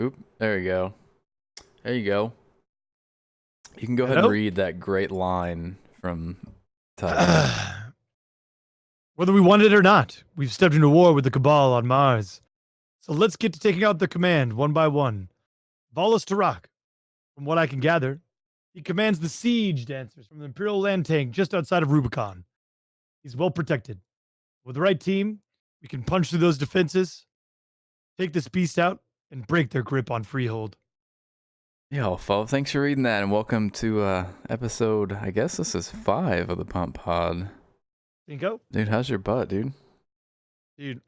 Oop, there you go. There you go. You can go ahead and Hello? read that great line from Titanic. Whether we want it or not, we've stepped into war with the Cabal on Mars. So let's get to taking out the command one by one. Volus Tarak, from what I can gather, he commands the siege dancers from the Imperial land tank just outside of Rubicon. He's well protected. With the right team, we can punch through those defenses, take this beast out, and break their grip on Freehold. Yo, folks, thanks for reading that, and welcome to episode, I guess this is 5 of the Pump Pod. Cinco? Dude, how's your butt, dude? Dude,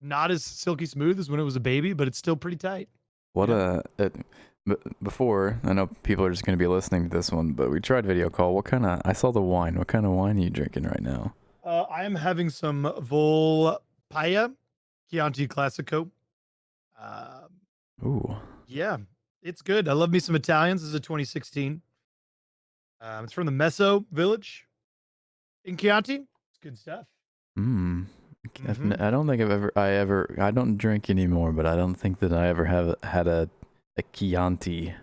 not as silky smooth as when it was a baby, but it's still pretty tight. What Yeah. before, I know people are just going to be listening to this one, but we tried video call. I saw the wine. What kind of wine are you drinking right now? I am having some Volpaya Chianti Classico. Um, Ooh. yeah, it's good. I love me some Italians. This is a 2016. It's from the Meso Village in Chianti. It's good stuff. Mmm. Hmm. I don't think I don't drink anymore, but I don't think that I ever have had a Chianti.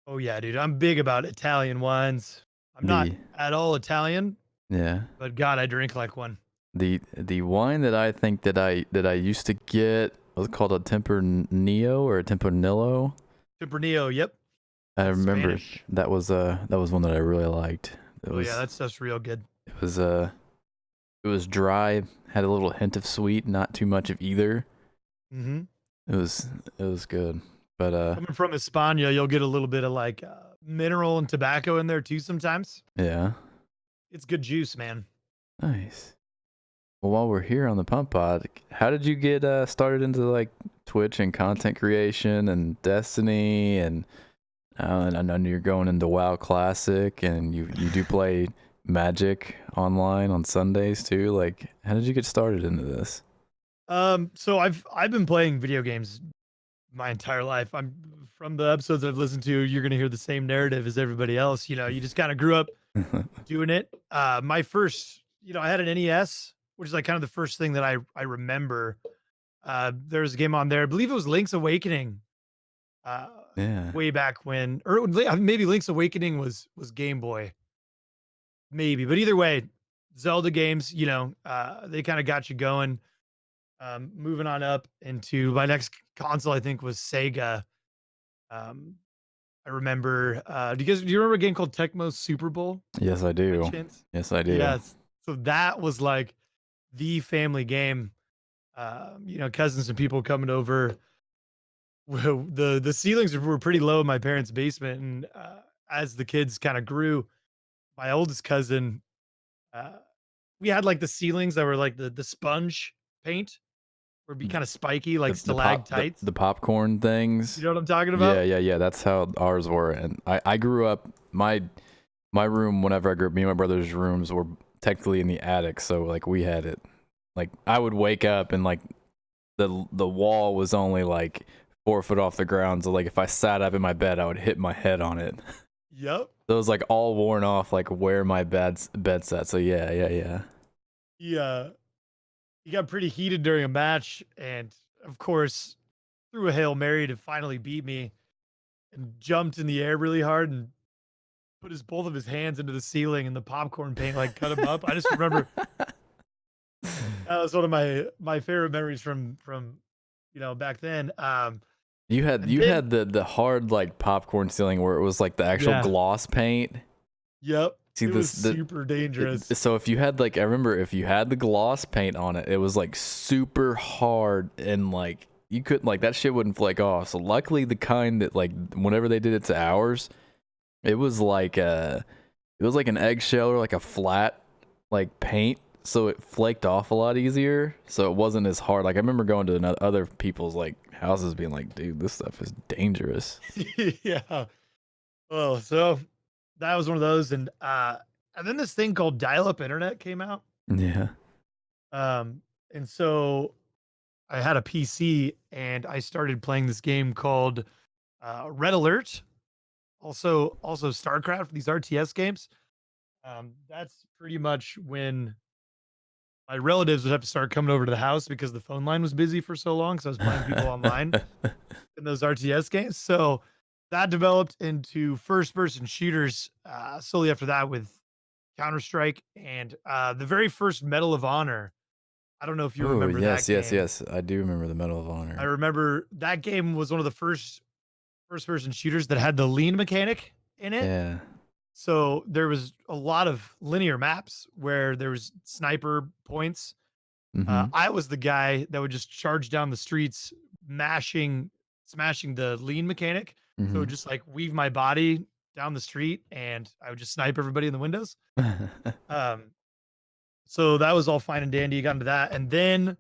Oh yeah, dude. I'm big about Italian wines. I'm not The at all Italian, Yeah. but God, I drink like one. The wine that I think that I used to get was called a Tempranillo or a Tempranillo. Tempranillo. Yep, I that's remember Spanish. that was one that I really liked. It Oh yeah, was that stuff's real good. it was it was dry, had a little hint of sweet, not too much of either. Hmm. It was it was good. But Coming from España, you'll get a little bit of like mineral and tobacco in there too. Sometimes yeah. it's good juice, man. Nice. Well, while we're here on the Pump Pod, how did you get started into like Twitch and content creation and Destiny and I know you're going into WoW Classic, and you do play Magic online on Sundays too. Like, how did you get started into this? So I've been playing video games my entire life. I'm from the episodes I've listened to, you're gonna hear the same narrative as everybody else. You just kind of grew up doing it. My first, I had an NES, which is like kind of the first thing that I remember. There was a game on there. I believe it was Link's Awakening. Uh, Yeah, way back when, or maybe Link's Awakening was Game Boy, maybe. But either way, Zelda games, they kind of got you going. Moving on up into my next console, I think was Sega. Um, I remember. Do you remember a game called Tecmo Super Bowl yes I by do. chance? Yes I do. Yes. So that was like the family game. Cousins and people coming over. Well, the ceilings were pretty low in my parents' basement, and as the kids kind of grew, my oldest cousin, uh, we had like the ceilings that were like the sponge paint, would be kind of spiky, like stalactites. The popcorn You things. know what I'm talking Yeah, about? yeah, yeah. That's how ours were. And I grew up my room whenever I grew up, me and my brother's rooms were technically in the attic, so like we had it. Like I would wake up and like the wall was only like 4 foot off the ground. So like if I sat up in my bed, I would hit my head on it. Yep. So it was like all worn off, like where my bed sat. So yeah, yeah, yeah. Yeah. He got pretty heated during a match, and of course, threw a Hail Mary to finally beat me and jumped in the air really hard and put his both of his hands into the ceiling and the popcorn paint like cut him up. I just remember that was one of my favorite memories from back then. And You then had the hard like popcorn ceiling where it was like the actual yeah, gloss paint. yep, See it was this super dangerous. so if you had like I remember if you had the gloss paint on it, it was like super hard and like you couldn't like that shit wouldn't flake off. So luckily the kind that like whenever they did it to ours, it was like an eggshell or like a flat like paint, so it flaked off a lot easier. So it wasn't as hard. Like I remember going to other people's like houses being like, dude, this stuff is dangerous. Yeah. Oh, so that was one of those, and then this thing called dial-up internet came out. Yeah. And so I had a PC and I started playing this game called Red Alert, also StarCraft, these RTS games. That's pretty much when my relatives would have to start coming over to the house because the phone line was busy for so long. So I was playing people online in those RTS games. So that developed into first person shooters slowly after that with Counter Strike and the very first Medal of Honor. I don't know if you Oh, remember that yes, yes, game. yes. I do remember the Medal of I Honor. remember that game was one of the first person shooters that had the lean mechanic in it. Yeah. So there was a lot of linear maps where there was sniper points. Mhm. I was the guy that would just charge down the streets, smashing the lean mechanic. So Mhm. just like weave my body down the street, and I would just snipe everybody in the windows. Um, so that was all fine and dandy. You got into that, and then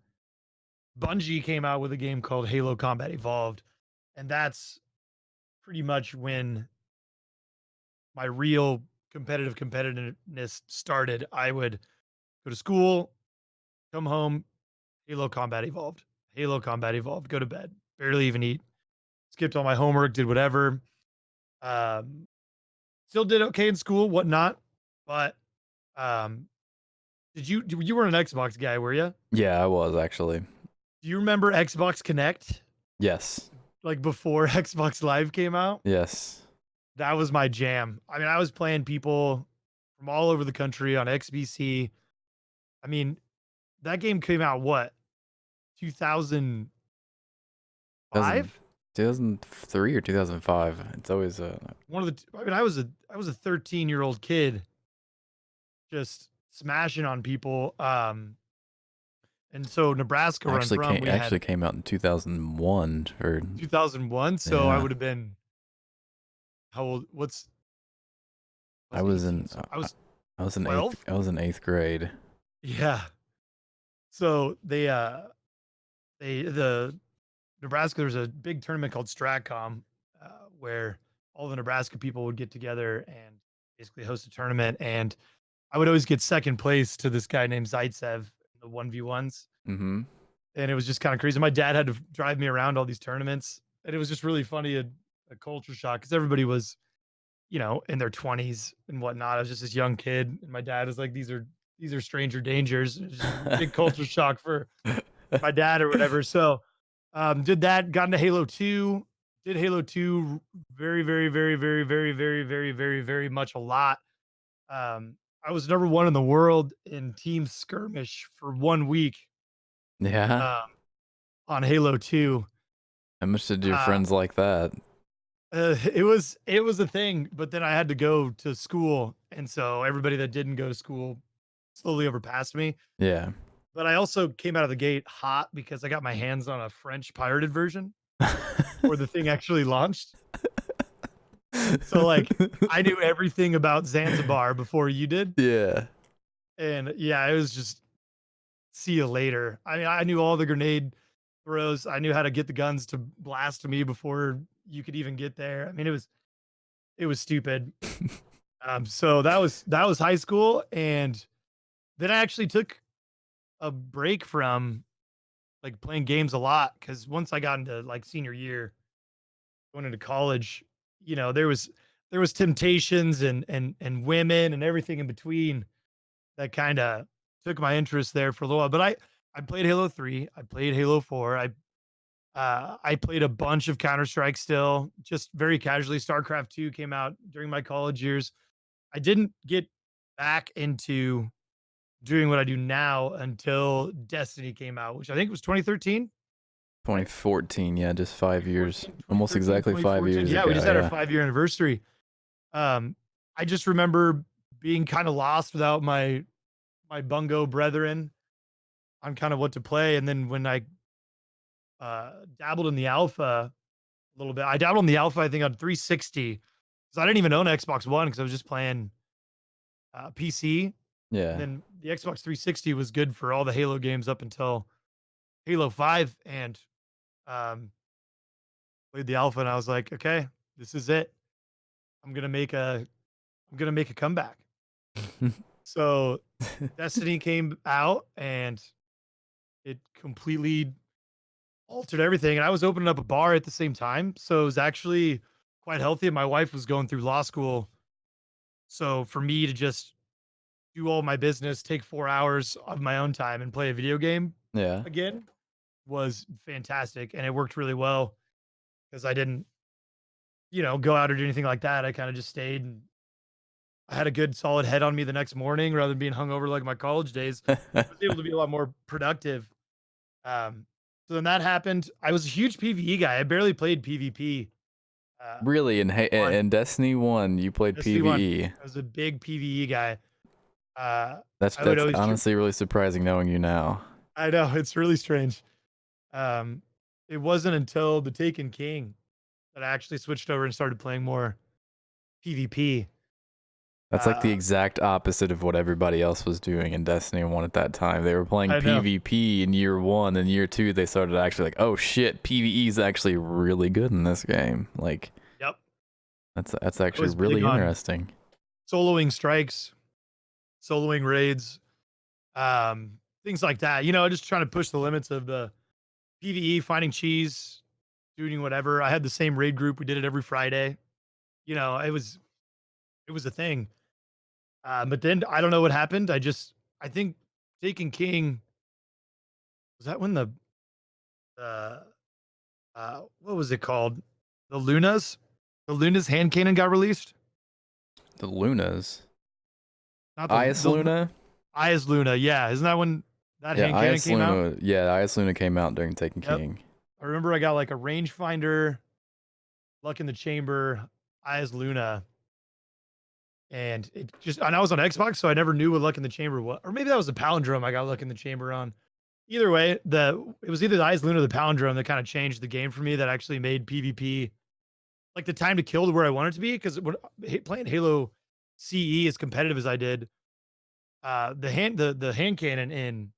Bungie came out with a game called Halo Combat Evolved, and that's pretty much when my real competitiveness started. I would go to school, come home, Halo Combat Evolved, Halo Combat Evolved, go to bed, barely even eat, skipped all my homework, did whatever. Um, Still did okay in school, whatnot. But you weren't an Xbox guy, were you? Yeah, I was actually. Do you remember Xbox Connect? Yes. Like before Xbox Live came out? Yes. That was my jam. I mean, I was playing people from all over the country on XBC. I mean, that game came out what, 2005? 2000, 2003 or 2005. It's always One of the I mean, I was a 13-year-old kid just smashing on people. And so Nebraska, where I'm from, we actually had came out in 2001 or 2001. So I yeah. would have been how old? I What's was 18? in So I was I was in 12. eighth grade. Yeah. So the Nebraska, there's a big tournament called Stratcom, where all the Nebraska people would get together and basically host a tournament. And I would always get second place to this guy named Zaitsev in the 1v1s. Mhm. And it was just kind of crazy. My dad had to drive me around all these tournaments. And it was just really funny, a culture shock because everybody was, in their 20s and whatnot. I was just this young kid. And my dad was like, these are stranger dangers. It was just a big culture shock for my dad or whatever. So did that, got into Halo 2, did Halo 2 very, very, very, very, very, very, very, very, very much a lot. Um, I was number one in the world in team skirmish for 1 week Yeah. um, on Halo 2. How much did your Uh, friends like that? it was a thing, but then I had to go to school, and so everybody that didn't go to school slowly overpassed me. Yeah. But I also came out of the gate hot because I got my hands on a French pirated version before the thing actually launched. So, like, I knew everything about Zanzibar before you did, Yeah. and yeah, it was just see you later. I mean, I knew all the grenade throws. I knew how to get the guns to blast me before you could even get there. I mean, it was stupid. So that was high school, and then I actually took a break from like playing games a lot because once I got into like senior year, going into college, there was temptations and women and everything in between that kind of took my interest there for a little while. But I played Halo 3, I played Halo 4, I played a bunch of Counter Strike still, just very casually. StarCraft 2 came out during my college years. I didn't get back into doing what I do now until Destiny came out, which I think was 2013, right? 2014, yeah, just 5 years. 2014, Almost 2013, exactly 5 years Yeah, we ago, just had our yeah. 5-year anniversary. Um, I just remember being kind of lost without my bungo brethren on kind of what to play. And then when I dabbled in the alpha a little bit, I dabbled in the alpha, I think on 360, because I didn't even own Xbox One because I was just playing PC. And Yeah. then the Xbox 360 was good for all the Halo games up until Halo 5. And um, played the alpha, and I was like, okay, this is it. I'm gonna make a I'm gonna make a comeback. So Destiny came out, and it completely altered everything. And I was opening up a bar at the same time, so it was actually quite healthy. And my wife was going through law school, so for me to just do all my business, take 4 hours of my own time and play a video game Yeah. again was fantastic, and it worked really well because I didn't, go out or do anything like that. I kinda just stayed, and I had a good solid head on me the next morning rather than being hungover like my college days. I was able to be a lot more productive. Um, so then that happened. I was a huge PvE guy. I barely played PvP, Really, one in Destiny 1, you played Destiny 1. PvE. I was a big PvE guy. Uh, I would That's always shoot. honestly really surprising knowing you now. I know, it's really strange. Um, it wasn't until the Taken King that I actually switched over and started playing more PvP. That's like the Uh, exact opposite of what everybody else was doing in Destiny 1 at that time. They were playing I know. PvP in year 1, and year 2 they started actually like, oh shit, PvE is actually really good in this game. Like Yep. that's I actually was big really on interesting. soloing strikes, soloing raids, things like that. Just trying to push the limits of the PvE, finding cheese, doing whatever. I had the same raid group. We did it every Friday. It was a thing. But then I don't know what happened. I think Taken King was that when uh what was it called? The Lunas? The Lunas hand cannon got released? The Lunas. Not Ias the Luna? Ayaz Luna. Yeah, isn't that when that Yeah, hand cannon came out? Ias Luna came out during Taken Yep. King. I remember I got like a rangefinder, luck in the chamber, Ayaz Luna, and I was on Xbox, so I never knew what luck in the chamber was. Or maybe that was the palindrome I got luck in the chamber on. Either way, it was either the Eyes Luna or the palindrome that kind of changed the game for me. That actually made PvP like the time to kill to where I wanted to be. Because when playing Halo CE as competitive as I did, the hand cannon in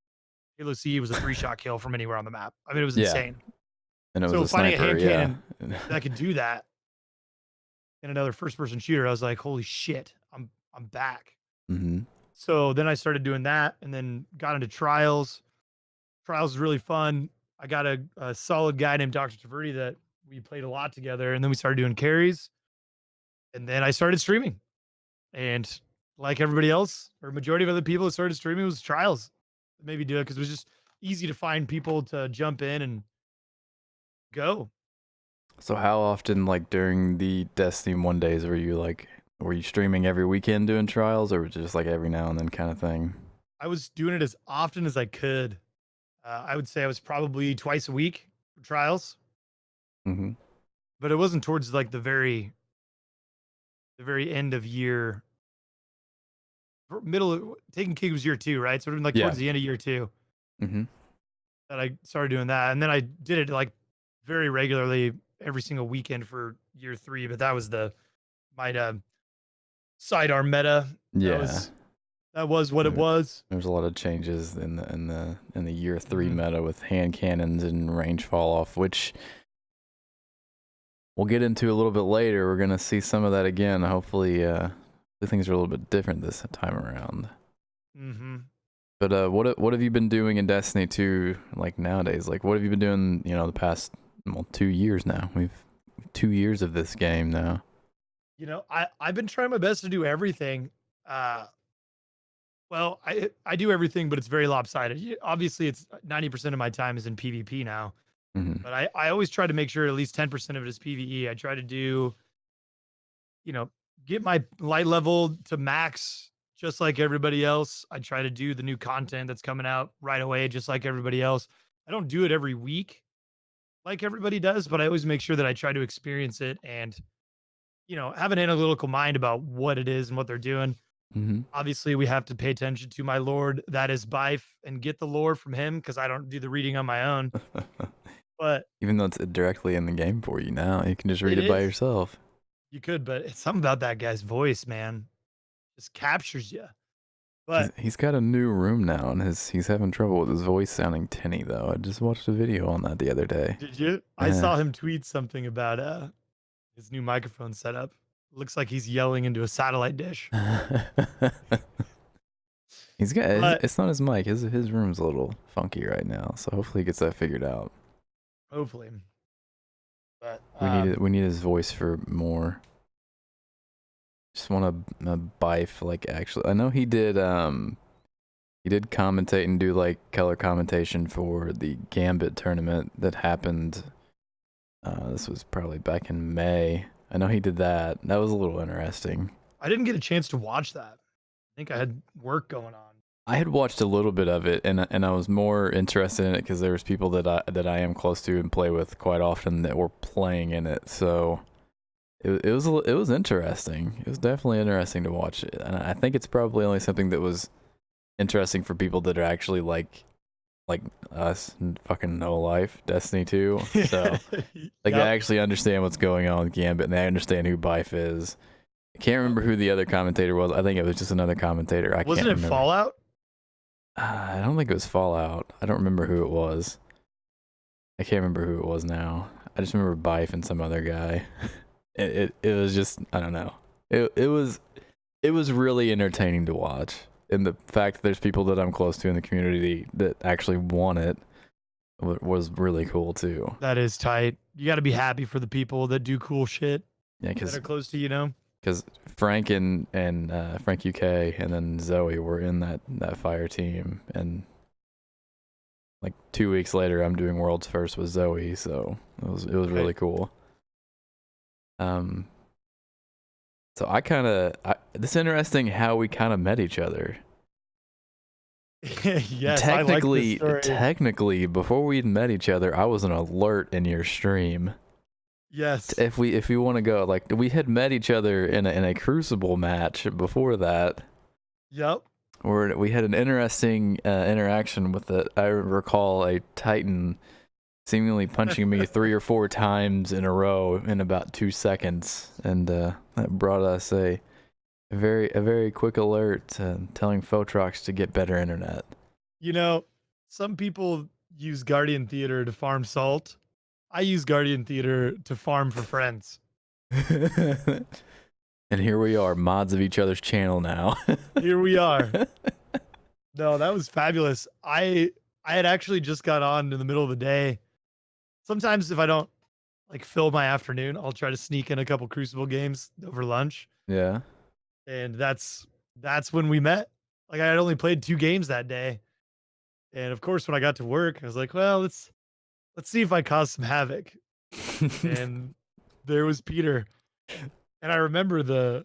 Halo CE was a 3-shot kill from anywhere on the map. I mean, it was Yeah, insane. and it was So a finding a sniper, hand yeah. cannon that could do that in another first person shooter, I was like, holy shit, I'm back. Mhm. So then I started doing that, and then got into trials. Trials is really fun. I got a solid guy named Dr. Taverdi that we played a lot together, and then we started doing carries, and then I started streaming. And like everybody else, or majority of other people that started streaming was trials. Maybe do it because it was just easy to find people to jump in and go. So how often, like during the Destiny 1 days, were you streaming every weekend doing trials, or was it just like every now and then kind of thing? I was doing it as often as I could. I would say I was probably twice a week for trials, Hmm. but it wasn't towards like the very end of year, middle of Taking King was year 2, right? So it was like Yeah. towards the end of year 2 Hmm. that I started doing that, and then I did it like very regularly every single weekend for year 3. But that was the my sidearm meta. That Yeah. was that was what it There- was. There's a lot of changes in the year 3 Mhm. meta with hand cannons and range fall off, which we'll get into a little bit later. We're gonna see some of that again. Hopefully, the things are a little bit different this time around. Mhm. But what have you been doing in Destiny 2 like nowadays? Like what have you been doing, the past 2 years now? We've 2 years of this game now. I've been trying my best to do everything. Uh, well, I do everything, but it's very lopsided. Obviously, it's 90% of my time is in PvP now, Hmm. but I always try to make sure at least 10% of it is PvE. I try to do, you know, get my light level to max just like everybody else. I try to do the new content that's coming out right away, just like everybody else. I don't do it every week like everybody does, but I always make sure that I try to experience it and, have an analytical mind about what it is and what they're doing. Hmm. Obviously, we have to pay attention to my Lord, that is Bife, and get the lore from him because I don't do the reading on my own. But Even though it's directly in the game for you now, you can just read it it by is. yourself. You could, but it's something about that guy's voice, man. Just captures you. He's But he's got a new room now, and he's having trouble with his voice sounding tinny though. I just watched a video on that the other day. did you? I Yeah. saw him tweet something about his new microphone setup. Looks like he's yelling into a satellite dish. He's got But it's not his mic. His room's a little funky right now, so hopefully he gets that figured out. hopefully. But We need his voice for more Just want a Bife, like, actually. I know he did commentate and do like color commentation for the Gambit tournament that happened. This was probably back in May. I know he did that. That was a little interesting. I didn't get a chance to watch that. I think I had work going on. I had watched a little bit of it, and I was more interested in it because there was people that I am close to and play with quite often that were playing in it. So it was interesting. It was definitely interesting to watch it, and I think it's probably only something that was interesting for people that are actually like us and fucking know life, Destiny 2. So like they actually understand what's going on with Gambit, and they understand who Bife is. I can't remember who the other commentator was. I think it was just another commentator. Wasn't it remember. Fallout? I don't think it was Fallout. I don't remember who it was. I can't remember who it was now. I just remember Bife and some other guy. It was just, I don't know. It was really entertaining to watch. And the fact that there's people that I'm close to in the community that actually won it was really cool too. That is tight. You got to be happy for the people that do cool shit. Yeah, that are close to you know. Because Frank and Frank UK and then Zoe were in that fire team, and like 2 weeks later, I'm doing world's first with Zoe, so it was really cool. So it's interesting how we kind of met each other. Yes, technically, before we met each other, I was an alert in your stream. Yes. If we want to go, like, we had met each other in a crucible match before that. Yep. Where we had an interesting interaction with it. I recall a Titan seemingly punching me 3 or 4 times in a row in about 2 seconds, and that brought us a very quick alert telling Photrox to get better internet. You know, some people use Guardian Theater to farm salt. I use Guardian Theater to farm for friends. And here we are, mods of each other's channel now. Here we are. No, that was fabulous. I had actually just got on in the middle of the day. Sometimes if I don't like fill my afternoon, I'll try to sneak in a couple Crucible games over lunch. Yeah. And that's when we met. Like I had only played 2 games that day. And of course, when I got to work, I was like, well, let's see if I cause some havoc. And there was Peter. And I remember the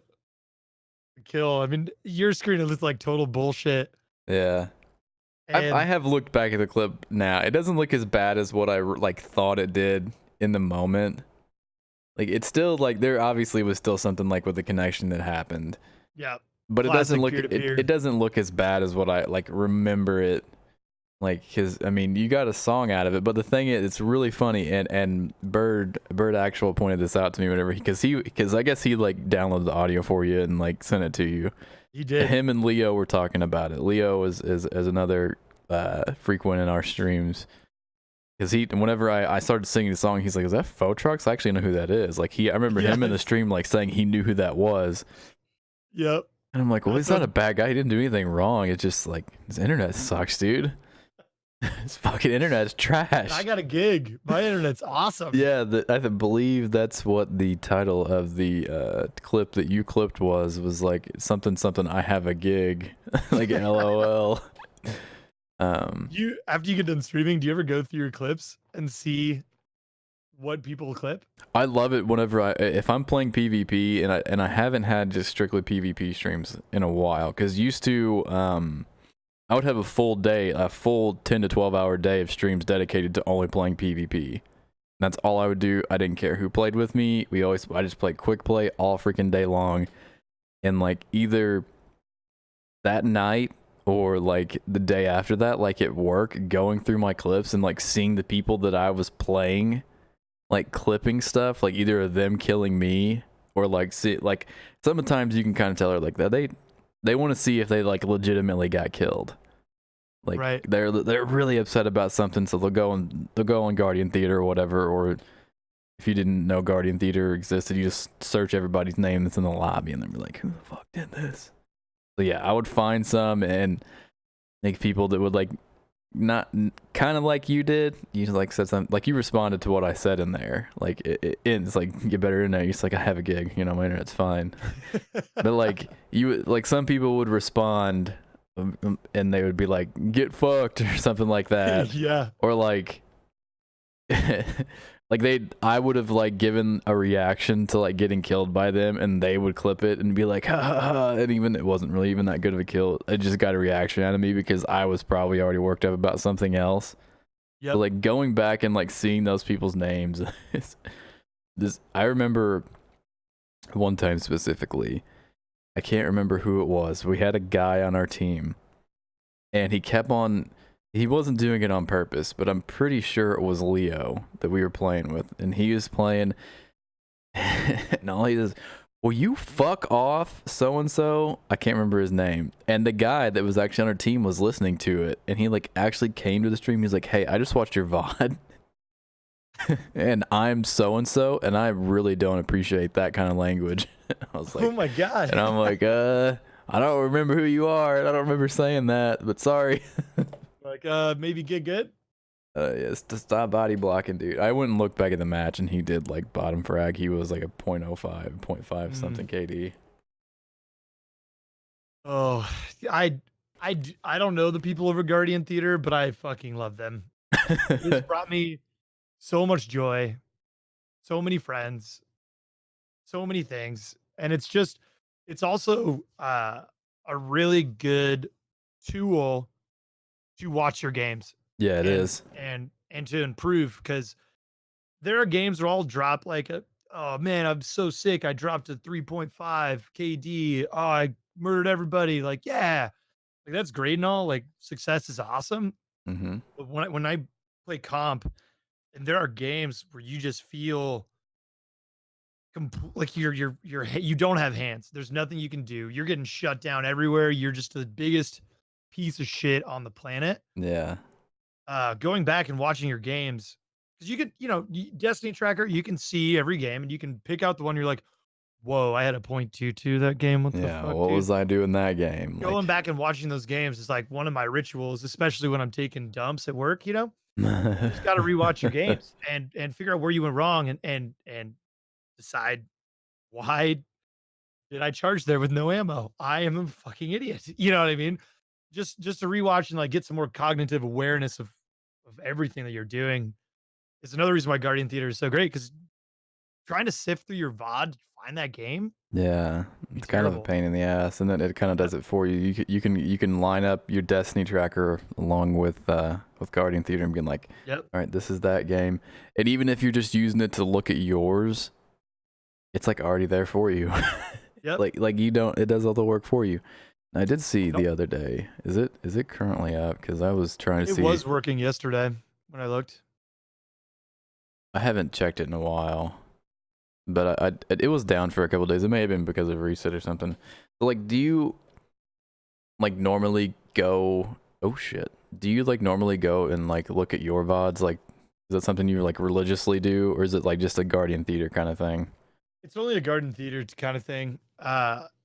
kill. I mean, your screen, it looked like total bullshit. Yeah. I have looked back at the clip now. It doesn't look as bad as what I thought it did in the moment. Like, it's still like there obviously was still something like with the connection that happened. Yeah. But it doesn't look it doesn't look as bad as what I remember it. Like, cause I mean, you got a song out of it, but the thing is, it's really funny. And Bird Actual pointed this out to me whenever because I guess he downloaded the audio for you and sent it to you. He did. Him and Leo were talking about it. Leo is another frequent in our streams. Because whenever I started singing the song, he's like, "Is that Photrox? I actually know who that is." I remember him in the stream saying he knew who that was. Yep. And I'm like, well, he's not a bad guy. He didn't do anything wrong. It's just his internet sucks, dude. His fucking internet's trash. I got a gig. My internet's awesome. Yeah, I believe that's what the title of the clip that you clipped was something I have a gig, LOL. You after you get done streaming, do you ever go through your clips and see what people clip? I love it whenever if I'm playing PvP and I haven't had just strictly PvP streams in a while, because used to I would have a full 10 to 12 hour day of streams dedicated to only playing PvP. That's all I would do. I didn't care who played with me. I just played quick play all freaking day long, and either that night or the day after that, at work, going through my clips and seeing the people that I was playing clipping stuff, either of them killing me or sometimes you can kind of tell her that they want to see if they legitimately got killed. Right. They're really upset about something, so they'll go on Guardian Theater or whatever. Or if you didn't know Guardian Theater existed, you just search everybody's name that's in the lobby, and they'll be like, "Who the fuck did this?" So yeah, I would find some and make people that would not kind of like you did. You like said something like you responded to what I said in there. Like it's like get better internet. You're just like I have a gig. You know, my internet's fine. But like you like some people would respond, and they would be like get fucked or something like that, Yeah. or like like I would have like given a reaction to like getting killed by them, and they would clip it and be like ha ha ha, and even it wasn't really even that good of a kill. It just got a reaction out of me because I was probably already worked up about something else. But Yep. like going back and like seeing those people's names, this I remember one time specifically. I can't remember who it was. We had a guy on our team, and he kept on. He wasn't doing it on purpose, but I'm pretty sure it was Leo that we were playing with, and he was playing. And all he does, will you fuck off, so and so? I can't remember his name. And the guy that was actually on our team was listening to it, and he like actually came to the stream. He's like, "Hey, I just watched your VOD." And I'm so and so, and I really don't appreciate that kind of language. I was like, Oh my god. and I'm like, I don't remember who you are, and I don't remember saying that, but sorry. Like, maybe get good. Yes, to stop body blocking, dude. I went and looked back at the match, and he did like bottom frag. He was like a .05, 0.5 something KD. Oh, I don't know the people over Guardian Theater, but I fucking love them. It's brought me so much joy, so many friends, so many things, and it's also a really good tool to watch your games Yeah, it and is. and to improve because there are games where I'll drop like oh man, I'm so sick. I dropped a 3.5 KD. Oh, I murdered everybody. Like, yeah, like that's great and all. Like success is awesome. Mm-hmm. But when I play comp and there are games where you just feel like you don't have hands. There's nothing you can do. You're getting shut down everywhere. You're just the biggest piece of shit on the planet. Yeah. Going back and watching your games because you could, Destiny tracker, you can see every game and you can pick out the one you're like, whoa, I had a .22 that game. What the Yeah. fuck, What dude? was I doing that game? Going Like, back and watching those games is like one of my rituals, especially when I'm taking dumps at work. You just got to rewatch your games and figure out where you went wrong and decide why did I charge there with no ammo? I am a fucking idiot. You know what I mean? Just to rewatch and like get some more cognitive awareness of everything that you're doing is another reason why Guardian Theater is so great because trying to sift through your VOD to find that game yeah, would be it's kind of a terrible. pain in the ass, and then it kind of Yep. does it for you. You can line up your Destiny tracker along with Guardian Theater and being like, Yep. all right, this is that game. And even if you're just using it to look at yours, it's like already there for you. Yep. like you don't. It does all the work for you. And I did see Nope. the other day. Is it currently up? Because I was trying to It see. was working yesterday when I looked. I haven't checked it in a while, but it was down for a couple days. It may have been because of reset or something. But like, do you like normally go? Oh shit! Do you like normally go and like look at your VODs? Like, is that something you like religiously do, or is it like just a Guardian Theater kind of thing? It's only a Garden Theater kind of thing.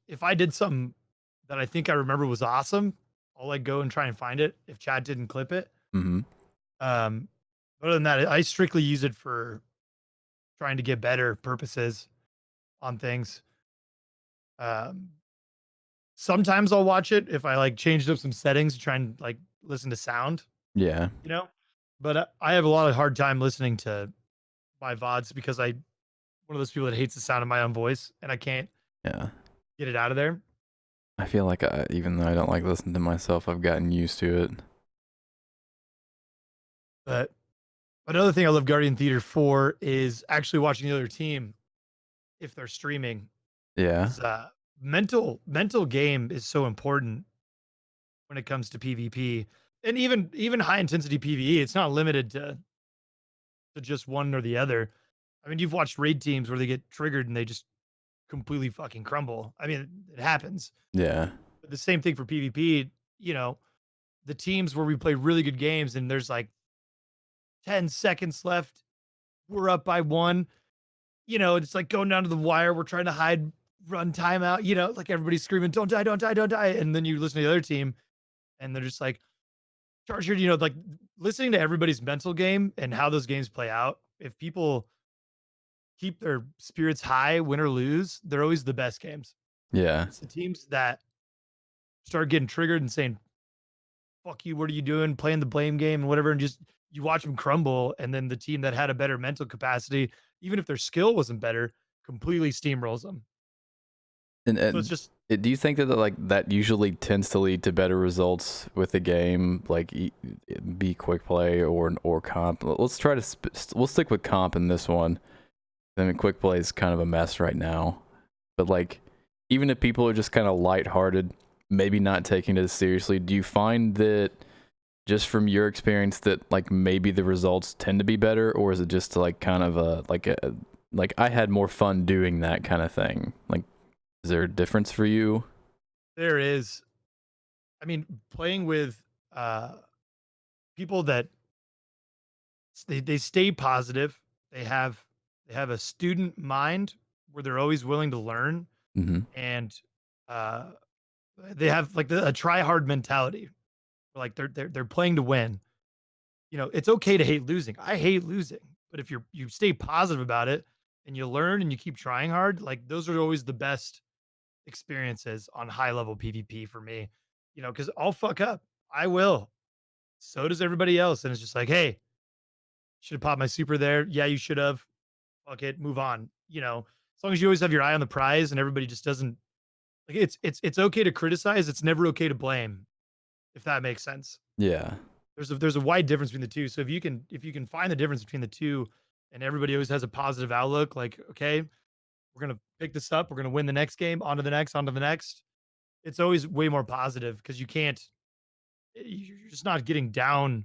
If I did something that I think I remember was awesome, I'll like go and try and find it if Chad didn't clip it. Mm-hmm. Um, other than that, I strictly use it for trying to get better purposes on things. Um, Sometimes I'll watch it if I like changed up some settings to try and like listen to sound, Yeah. you know. But I have a lot of hard time listening to my VODs because I one of those people that hates the sound of my own voice and I can't Yeah. get it out of there. I feel like even though I don't like listening to myself, I've gotten used to it. But another thing I love Guardian Theater for is actually watching the other team if they're streaming. Yeah. 'Cause, mental game is so important when it comes to PvP and even high intensity PvE. It's not limited to just one or the other. I mean, you've watched raid teams where they get triggered and they just completely fucking crumble. I mean, it happens. Yeah. But the same thing for PvP. You know, the teams where we play really good games and there's like 10 seconds left, we're up by one. It's like going down to the wire. We're trying to hide, run timeout. Like everybody's screaming, "Don't die, don't die, don't die!" And then you listen to the other team, and they're just like, Charger, like listening to everybody's mental game and how those games play out. If people keep their spirits high, win or lose, they're always the best games. Yeah. It's the teams that start getting triggered and saying, fuck you, what are you doing? Playing the blame game and whatever. And just you watch them crumble. And then the team that had a better mental capacity, even if their skill wasn't better, completely steamrolls them. And, So it's and just do you think that like that usually tends to lead to better results with the game, like be quick play or comp? Let's try to we'll stick with comp in this one. I mean, quick play is kind of a mess right now, but like even if people are just kind of lighthearted, maybe not taking it as seriously, do you find that just from your experience that like maybe the results tend to be better, or is it just like kind of a like I had more fun doing that kind of thing? Like, is there a difference for you? there is, I mean, playing with uh people that they stay positive. They have they have a student mind where they're always willing to learn Mm-hmm. and uh they have like a try hard mentality. Like they're playing to win. It's okay to hate losing. I hate losing, but if you stay positive about it and you learn and you keep trying hard, like those are always the best experiences on high level PvP for me. Because I'll fuck up. I will. So does everybody else, and it's just like, hey, should have popped my super there. Yeah, you should have. Fuck it, move on. As long as you always have your eye on the prize and everybody just doesn't like it's okay to criticize. It's never okay to blame, if that makes sense. Yeah. There's a wide difference between the two. So if you can find the difference between the two, and everybody always has a positive outlook, like, okay, we're gonna pick this up, we're gonna win the next game, on to the next, on to the next. It's always way more positive because you can't you're just not getting down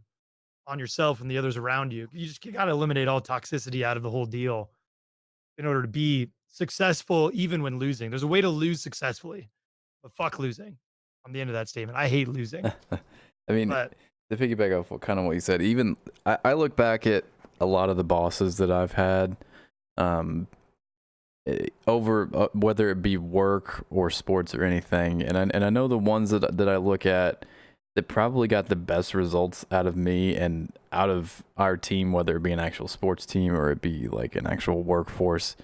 on yourself and the others around you. You just gotta eliminate all toxicity out of the whole deal in order to be successful even when losing. There's a way to lose successfully, but fuck losing. On the end of that statement. I hate losing. I mean, But to piggyback off what you said, even I look back at a lot of the bosses that I've had, over whether it be work or sports or anything, and I know the ones that I look at that probably got the best results out of me and out of our team, whether it be an actual sports team or it be like an actual workforce,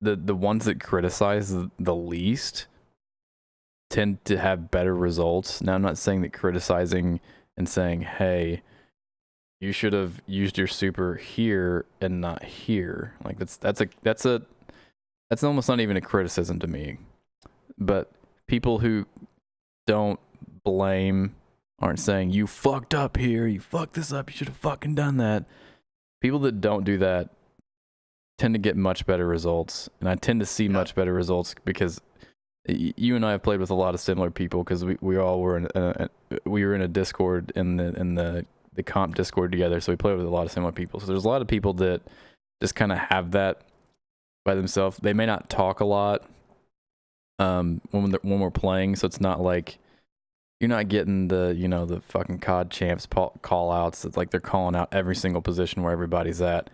the ones that criticize the least tend to have better results. Now, I'm not saying that criticizing and saying, hey, you should have used your super here and not here, like that's almost not even a criticism to me. But people who don't blame, aren't saying you fucked up here, you fucked this up, you should have fucking done that. People that don't do that tend to get much better results, and I tend to see much better results because you and I have played with a lot of similar people because we all were we were in a Discord in the comp Discord together, so we played with a lot of similar people. So there's a lot of people that just kind of have that by themselves. They may not talk a lot when we're playing, so it's not like you're not getting the fucking COD champs call outs. It's like they're calling out every single position where everybody's at.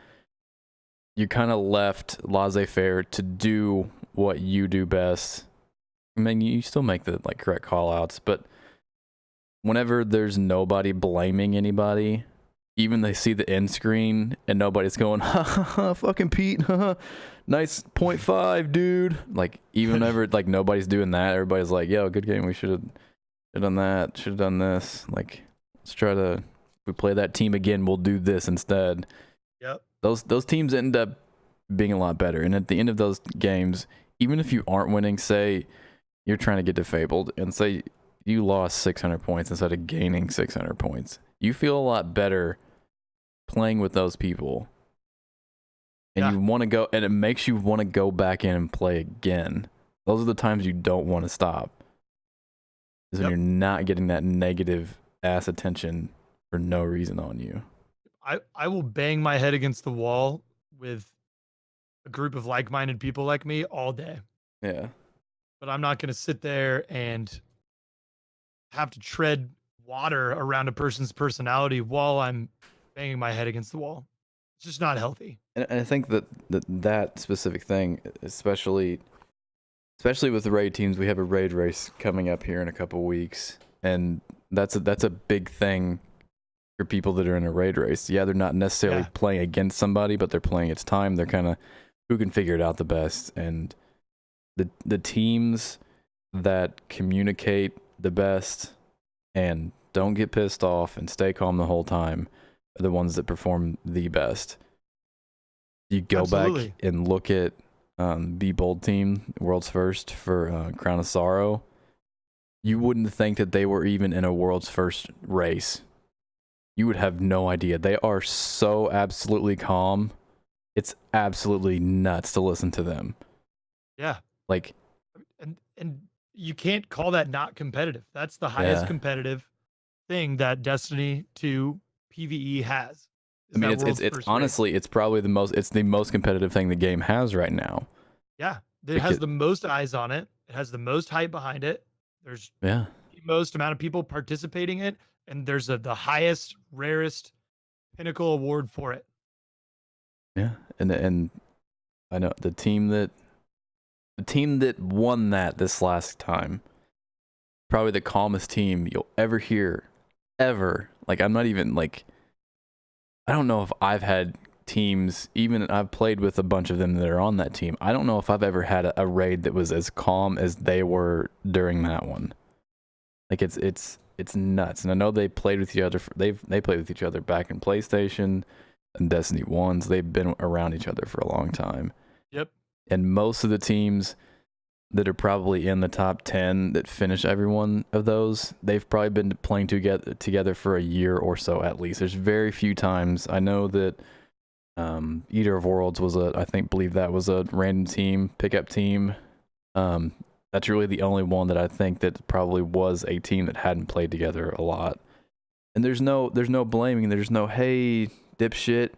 You're kind of left laissez-faire to do what you do best. I mean, you still make the like correct call outs, but whenever there's nobody blaming anybody, even they see the end screen and nobody's going, ha ha ha, fucking Pete, ha ha, nice 0.5, dude. Like, even whenever like nobody's doing that, everybody's like, yo, good game, we should have done that, should have done this. Like, let's try to, if we play that team again, we'll do this instead. Yep. Those teams end up being a lot better. And at the end of those games, even if you aren't winning, say you're trying to get defabled and say you lost 600 points instead of gaining 600 points, you feel a lot better playing with those people. And you want to go, and it makes you want to go back in and play again. Those are the times you don't want to stop. Is when you're not getting that negative ass attention for no reason on you. I will bang my head against the wall with a group of like-minded people like me all day. Yeah. But I'm not going to sit there and have to tread water around a person's personality while I'm banging my head against the wall. It's just not healthy. And I think that specific thing, especially with the raid teams, we have a raid race coming up here in a couple weeks, and that's a big thing for people that are in a raid race. Yeah, they're not necessarily playing against somebody, but they're playing its time. They're kind of who can figure it out the best. And the teams that communicate the best and don't get pissed off and stay calm the whole time are the ones that perform the best. You go back and look at Be Bold team, world's first for Crown of Sorrow. You wouldn't think that they were even in a world's first race. You would have no idea. They are so absolutely calm. It's absolutely nuts to listen to them. Yeah. Like, and you can't call that not competitive. That's the highest competitive thing that Destiny 2 PvE has. I mean, it's honestly, it's probably it's the most competitive thing the game has right now. Yeah. It has the most eyes on it. It has the most hype behind it. There's the most amount of people participating in it, and there's the highest, rarest pinnacle award for it. Yeah, and I know the team that won that this last time, probably the calmest team you'll ever hear, ever. Like, I'm not even like, I don't know if I've had teams, even I've played with a bunch of them that are on that team. I don't know if I've ever had a raid that was as calm as they were during that one. Like, it's nuts. And I know they played with each other. They played with each other back in PlayStation and Destiny 1s. They've been around each other for a long time. Yep. And most of the teams that are probably in the top 10 that finish every one of those, they've probably been playing together for a year or so at least. There's very few times. I know that Eater of Worlds was believe that was a random team, pickup team. That's really the only one that I think that probably was a team that hadn't played together a lot. And there's no blaming. There's no, hey, dipshit,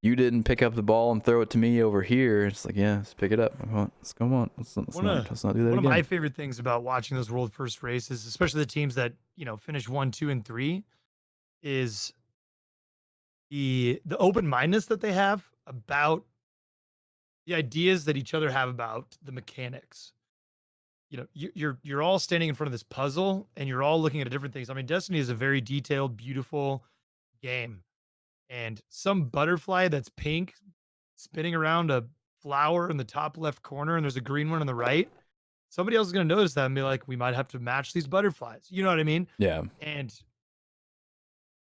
you didn't pick up the ball and throw it to me over here. It's like, yeah, let's pick it up. Let's go on. Let's not do that again. One of my favorite things about watching those world first races, especially the teams that, finish 1, 2, and 3, is the open-mindedness that they have about the ideas that each other have about the mechanics. You're all standing in front of this puzzle and you're all looking at different things. I mean, Destiny is a very detailed, beautiful game. And some butterfly that's pink spinning around a flower in the top left corner and there's a green one on the right, somebody else is going to notice that and be like, we might have to match these butterflies. You know what I mean? Yeah. And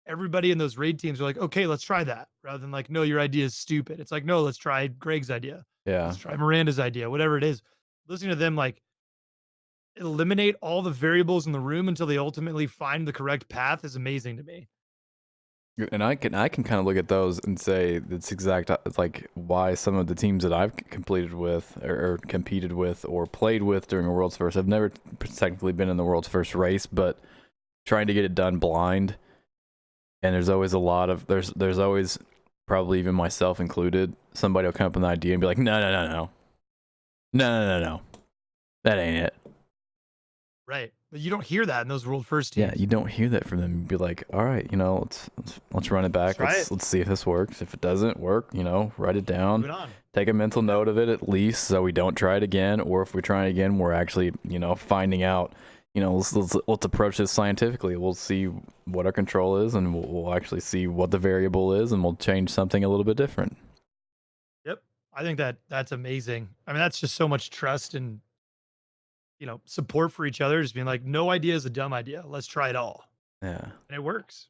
everybody in those raid teams are like, okay, let's try that. Rather than like, no, your idea is stupid. It's like, no, let's try Greg's idea. Yeah. Let's try Miranda's idea, whatever it is. Listening to them like eliminate all the variables in the room until they ultimately find the correct path is amazing to me. And I can kind of look at those and say that's like why some of the teams that I've competed with or competed with or played with during a world's first, I've never technically been in the world's first race, but trying to get it done blind. And there's always there's always, probably even myself included, somebody will come up with an idea and be like, no, that ain't it. Right. But you don't hear that in those world first teams. Yeah, you don't hear that from them. You'd be like, all right, let's run it back. Let's see if this works. If it doesn't work, write it down. Move it on. Take a mental note of it at least so we don't try it again. Or if we try it again, we're actually, finding out, let's approach this scientifically. We'll see what our control is and we'll actually see what the variable is and we'll change something a little bit different. Yep. I think that's amazing. I mean, that's just so much trust and support for each other, just being like, no idea is a dumb idea. Let's try it all. Yeah. And it works.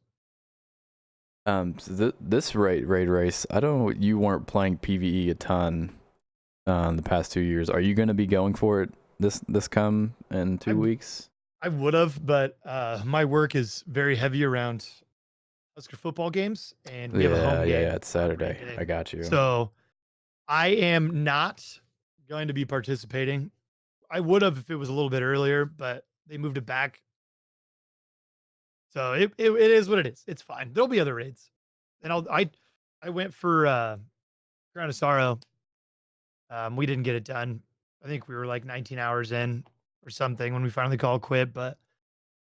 So this raid race, I don't know, you weren't playing PvE a ton the past 2 years. Are you going to be going for it this come in 2 weeks? I would have, but my work is very heavy around Husker football games, and we have a home game. Yeah, it's Saturday. I got you. So I am not going to be participating. I would have if it was a little bit earlier, but they moved it back. So it is what it is. It's fine. There'll be other raids. And I went for Crown of Sorrow. We didn't get it done. I think we were like 19 hours in or something when we finally called quit. But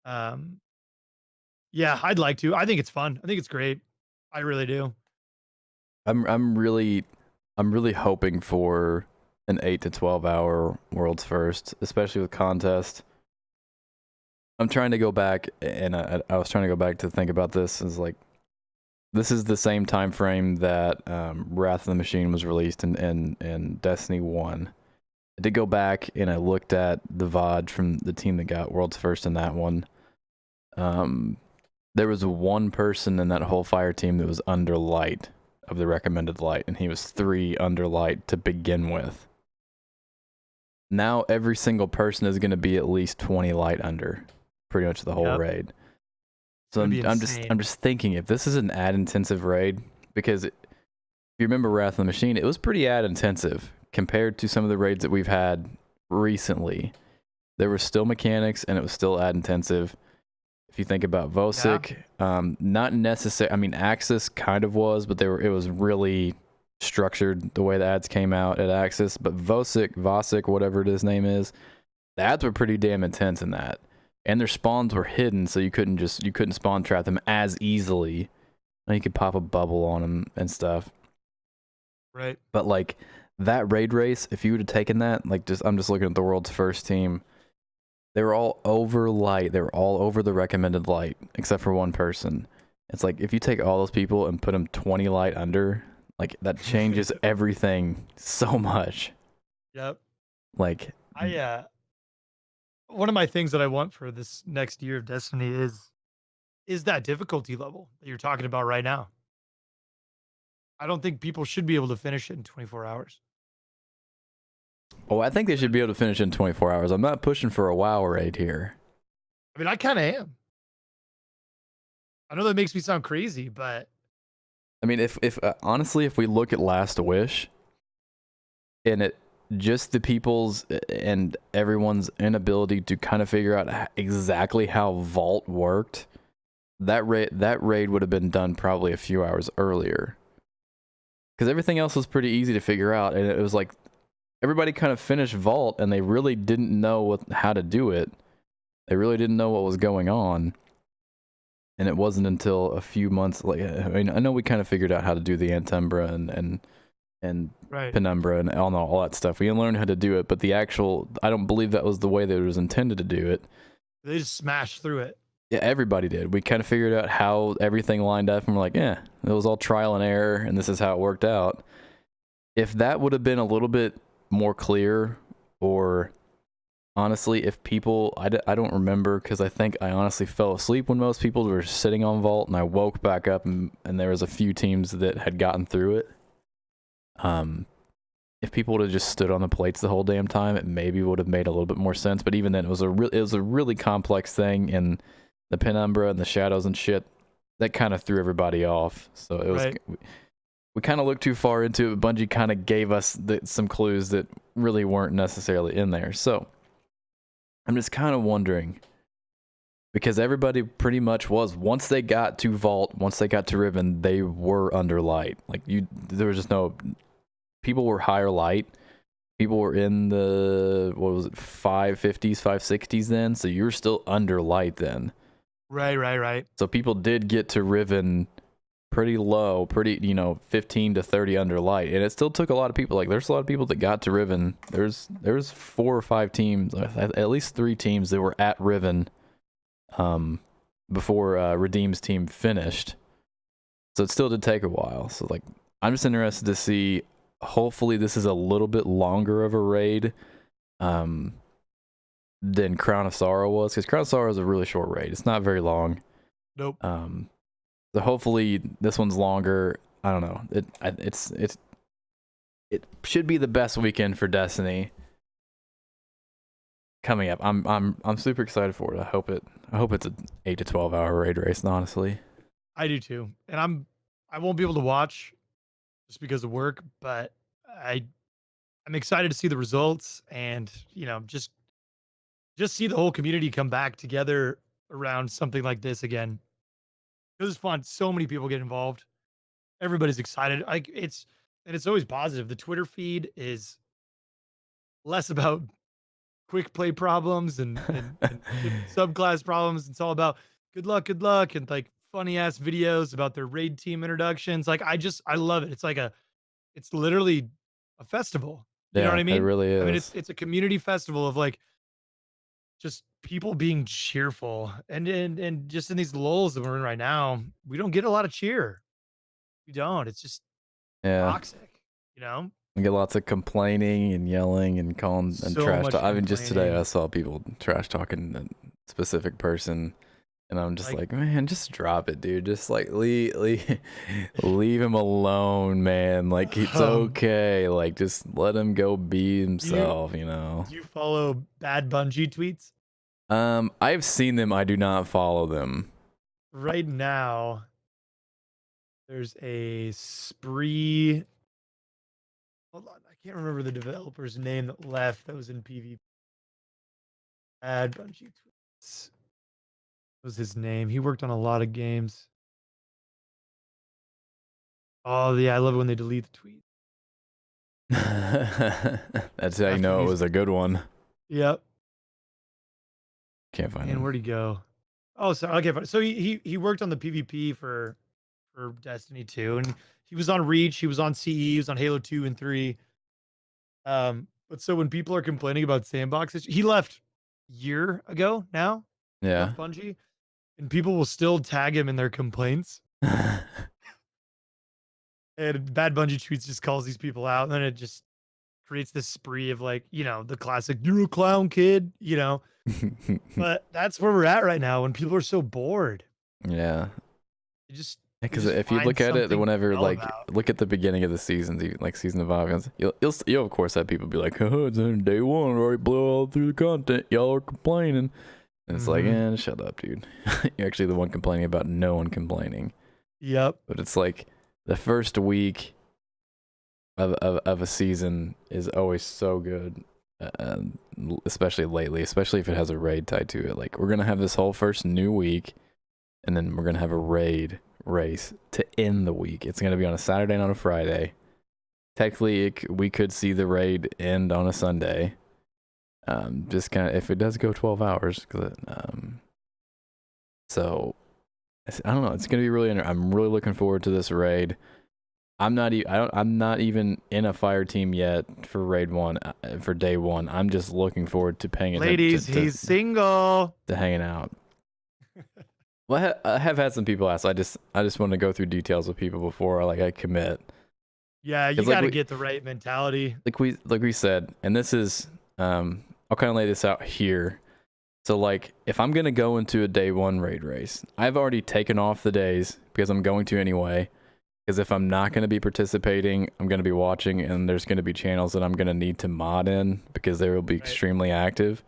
yeah, I'd like to. I think it's fun. I think it's great. I really do. I'm really hoping for an 8 to 12 hour world's first, especially with contest. I'm trying to go back, and I was trying to go back to think about this. Is like, this is the same time frame that Wrath of the Machine was released in Destiny 1. I did go back and I looked at the VOD from the team that got world's first in that one. There was one person in that whole fire team that was under light of the recommended light, and he was 3 under light to begin with. Now every single person is going to be at least 20 light under, pretty much the whole Yep. raid. So Gonna be I'm insane. just thinking, if this is an ad intensive raid, because if you remember Wrath of the Machine, it was pretty ad intensive compared to some of the raids that we've had recently. There were still mechanics and it was still ad intensive. If you think about Vosic, not necessarily. I mean, Axis kind of was, but it was really structured the way the ads came out at Axis. But Vosic, whatever his name is, the ads were pretty damn intense in that, and their spawns were hidden, so you couldn't spawn trap them as easily. And you could pop a bubble on them and stuff. Right. But like that raid race, if you would have taken that, like I'm just looking at the world's first team. They were all over light. They were all over the recommended light, except for one person. It's like if you take all those people and put them 20 light under, like that changes everything so much. Yep. Like One of my things that I want for this next year of Destiny is that difficulty level that you're talking about right now. I don't think people should be able to finish it in 24 hours. oh, I think they should be able to finish in 24 hours. I'm not pushing for a WoW raid here. I mean, I kind of am. I know that makes me sound crazy, but I mean, if honestly, if we look at Last Wish, and it just the people's and everyone's inability to kind of figure out exactly how Vault worked, that raid would have been done probably a few hours earlier. Because everything else was pretty easy to figure out, and it was like everybody kind of finished Vault, and they really didn't know how to do it. They really didn't know what was going on, and it wasn't until a few months. Like, I mean, I know we kind of figured out how to do the Antumbra and right. Penumbra and all that stuff. We learned how to do it, but the actual, I don't believe that was the way that it was intended to do it. They just smashed through it. Yeah, everybody did. We kind of figured out how everything lined up, and we're like, yeah, it was all trial and error, and this is how it worked out. If that would have been a little bit more clear, or honestly, if people, I don't remember, because I think I honestly fell asleep when most people were sitting on Vault, and I woke back up, and there was a few teams that had gotten through it. If people would have just stood on the plates the whole damn time, it maybe would have made a little bit more sense. But even then, it was a really complex thing, and the penumbra and the shadows and shit that kind of threw everybody off. So it was Right. we kind of looked too far into it. Bungie kind of gave us some clues that really weren't necessarily in there. So I'm just kind of wondering, because everybody pretty much was, once they got to Vault, once they got to Riven, they were under light. Like there was just no, people were higher light. People were in the, what was it, 550s, 560s then, so you're still under light then. Right. So people did get to Riven pretty low, 15 to 30 under light, and it still took a lot of people. Like, there's a lot of people that got to Riven. There's 4 or 5 teams, at least 3 teams that were at Riven before Redeem's team finished. So it still did take a while. So like, I'm just interested to see. Hopefully this is a little bit longer of a raid than Crown of Sorrow was, because Crown of Sorrow is a really short raid. It's not very long. Nope. So hopefully this one's longer. I don't know. It should be the best weekend for Destiny coming up. I'm super excited for it. I hope it's an 8 to 12 hour raid race, honestly. I do too. And I won't be able to watch just because of work, but I'm excited to see the results and, just see the whole community come back together around something like this again. This is fun. So many people get involved. Everybody's excited. It's always positive. The Twitter feed is less about quick play problems and different subclass problems. It's all about good luck, and like funny ass videos about their raid team introductions. Like I love it. It's literally a festival. You know what Yeah, I it mean? really I mean, is. it's a community festival of like just people being cheerful, and just in these lulls that we're in right now, we don't get a lot of cheer. You don't. It's just Yeah. toxic. You know, We get lots of complaining and yelling and calling and so trash much talk. I mean, just today I complaining. saw people trash talking a specific person, and I'm just Like, like, man, just drop it, dude. Just like leave him alone, man. Like it's um, okay. Like just let him go be do you himself, you know. do you follow bad Bungie tweets? I've seen them. I do not follow them. Right now, there's a spree. Hold on, I can't remember the developer's name that left. That was in PvP. Bad Bungie tweets. What was his name? He worked on a lot of games. Oh yeah, I love it when they delete the tweet That's how you after know it these. was a good one. Yep. Can't find And him. where'd he go? Oh, so okay. So he worked on the PvP for Destiny 2, and he was on Reach. He was on CE. He was on Halo 2 and 3. But so when people are complaining about sandboxes, he left year ago now. He Yeah. left Bungie, and people will still tag him in their complaints. And Bad Bungie tweets just calls these people out, and then it just creates this spree of like, the classic "you're a clown, kid," But that's where we're at right now. When people are so bored, Yeah. they just they Because just if you find look at it, something to whenever yell like about. look at the beginning of the seasons, like season of Avians, you'll of course have people be like, "Oh, it's in day one, already blew all through the content. Y'all are complaining," and it's like, Hmm. shut up, dude. You're actually the one complaining about no one complaining. Yep. But it's like the first week of a season is always so good, especially lately, especially if it has a raid tied to it. Like we're gonna have this whole first new week, and then we're gonna have a raid race to end the week. It's gonna be on a Saturday and on a Friday. Technically, we could see the raid end on a Sunday. Just kind of if it does go 12 hours, so I don't know. It's gonna be really. I'm really looking forward to this raid. I'm not. I'm not even in a fire team yet for raid one for day one. I'm just looking forward to paying attention Ladies, he's single. to hanging out. Well, I have had some people ask. I just want to go through details with people before I commit. Yeah, you It's got to get the right mentality. like we said, and this is I'll kind of lay this out here. So like if I'm gonna go into a day one raid race, I've already taken off the days because I'm going to anyway. Because if I'm not gonna be participating, I'm gonna be watching, and there's gonna be channels that I'm gonna need to mod in because they will be Right. extremely active.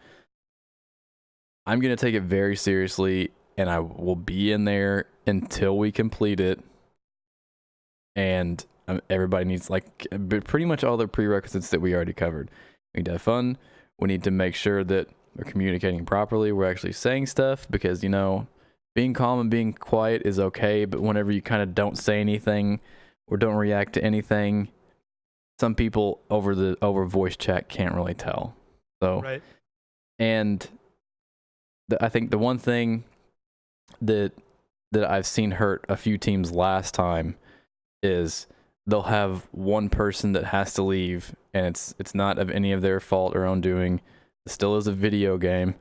I'm gonna take it very seriously, and I will be in there until we complete it. And everybody needs pretty much all the prerequisites that we already covered. We need to have fun. We need to make sure that we're communicating properly. We're actually saying stuff because being calm and being quiet is okay, but whenever you kind of don't say anything or don't react to anything, some people over voice chat can't really tell. So, Right. and I think the one thing that I've seen hurt a few teams last time is they'll have one person that has to leave, and it's not of any of their fault or own doing. It still is a video game,